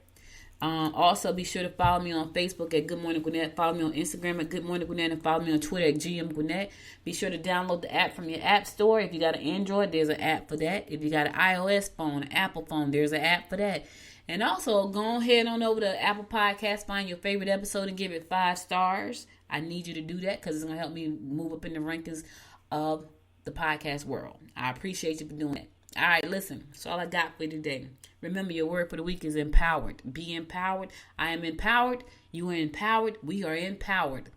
Also, be sure to follow me on Facebook at Good Morning Gwinnett. Follow me on Instagram at Good Morning Gwinnett. And follow me on Twitter at GM Gwinnett. Be sure to download the app from your app store. If you got an Android, there's an app for that. If you got an iOS phone, an Apple phone, there's an app for that. And also, go ahead on over to Apple Podcasts, find your favorite episode and give it 5 stars. I need you to do that because it's going to help me move up in the rankings of the podcast world. I appreciate you for doing it. All right, listen, that's all I got for you today. Remember, your word for the week is empowered. Be empowered. I am empowered. You are empowered. We are empowered.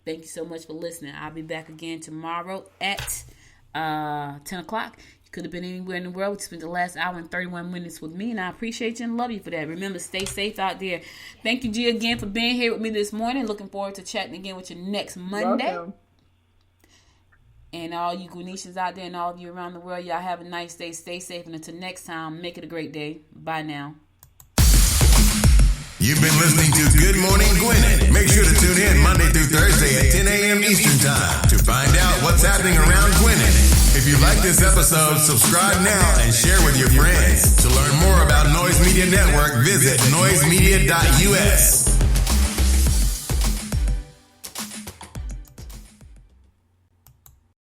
Thank you so much for listening. I'll be back again tomorrow at 10 o'clock. You could have been anywhere in the world. You spent the last hour and 31 minutes with me, and I appreciate you and love you for that. Remember, stay safe out there. Thank you, G, again for being here with me this morning. Looking forward to chatting again with you next Monday. Welcome. And all you Gwinnetians out there and all of you around the world, y'all have a nice day. Stay safe. And until next time, make it a great day. Bye now. You've been listening to Good Morning Gwinnett. Make sure to tune in Monday through Thursday at 10 a.m. Eastern Time to find out what's happening around Gwinnett. If you like this episode, subscribe now and share with your friends. To learn more about Noise Media Network, visit noisemedia.us.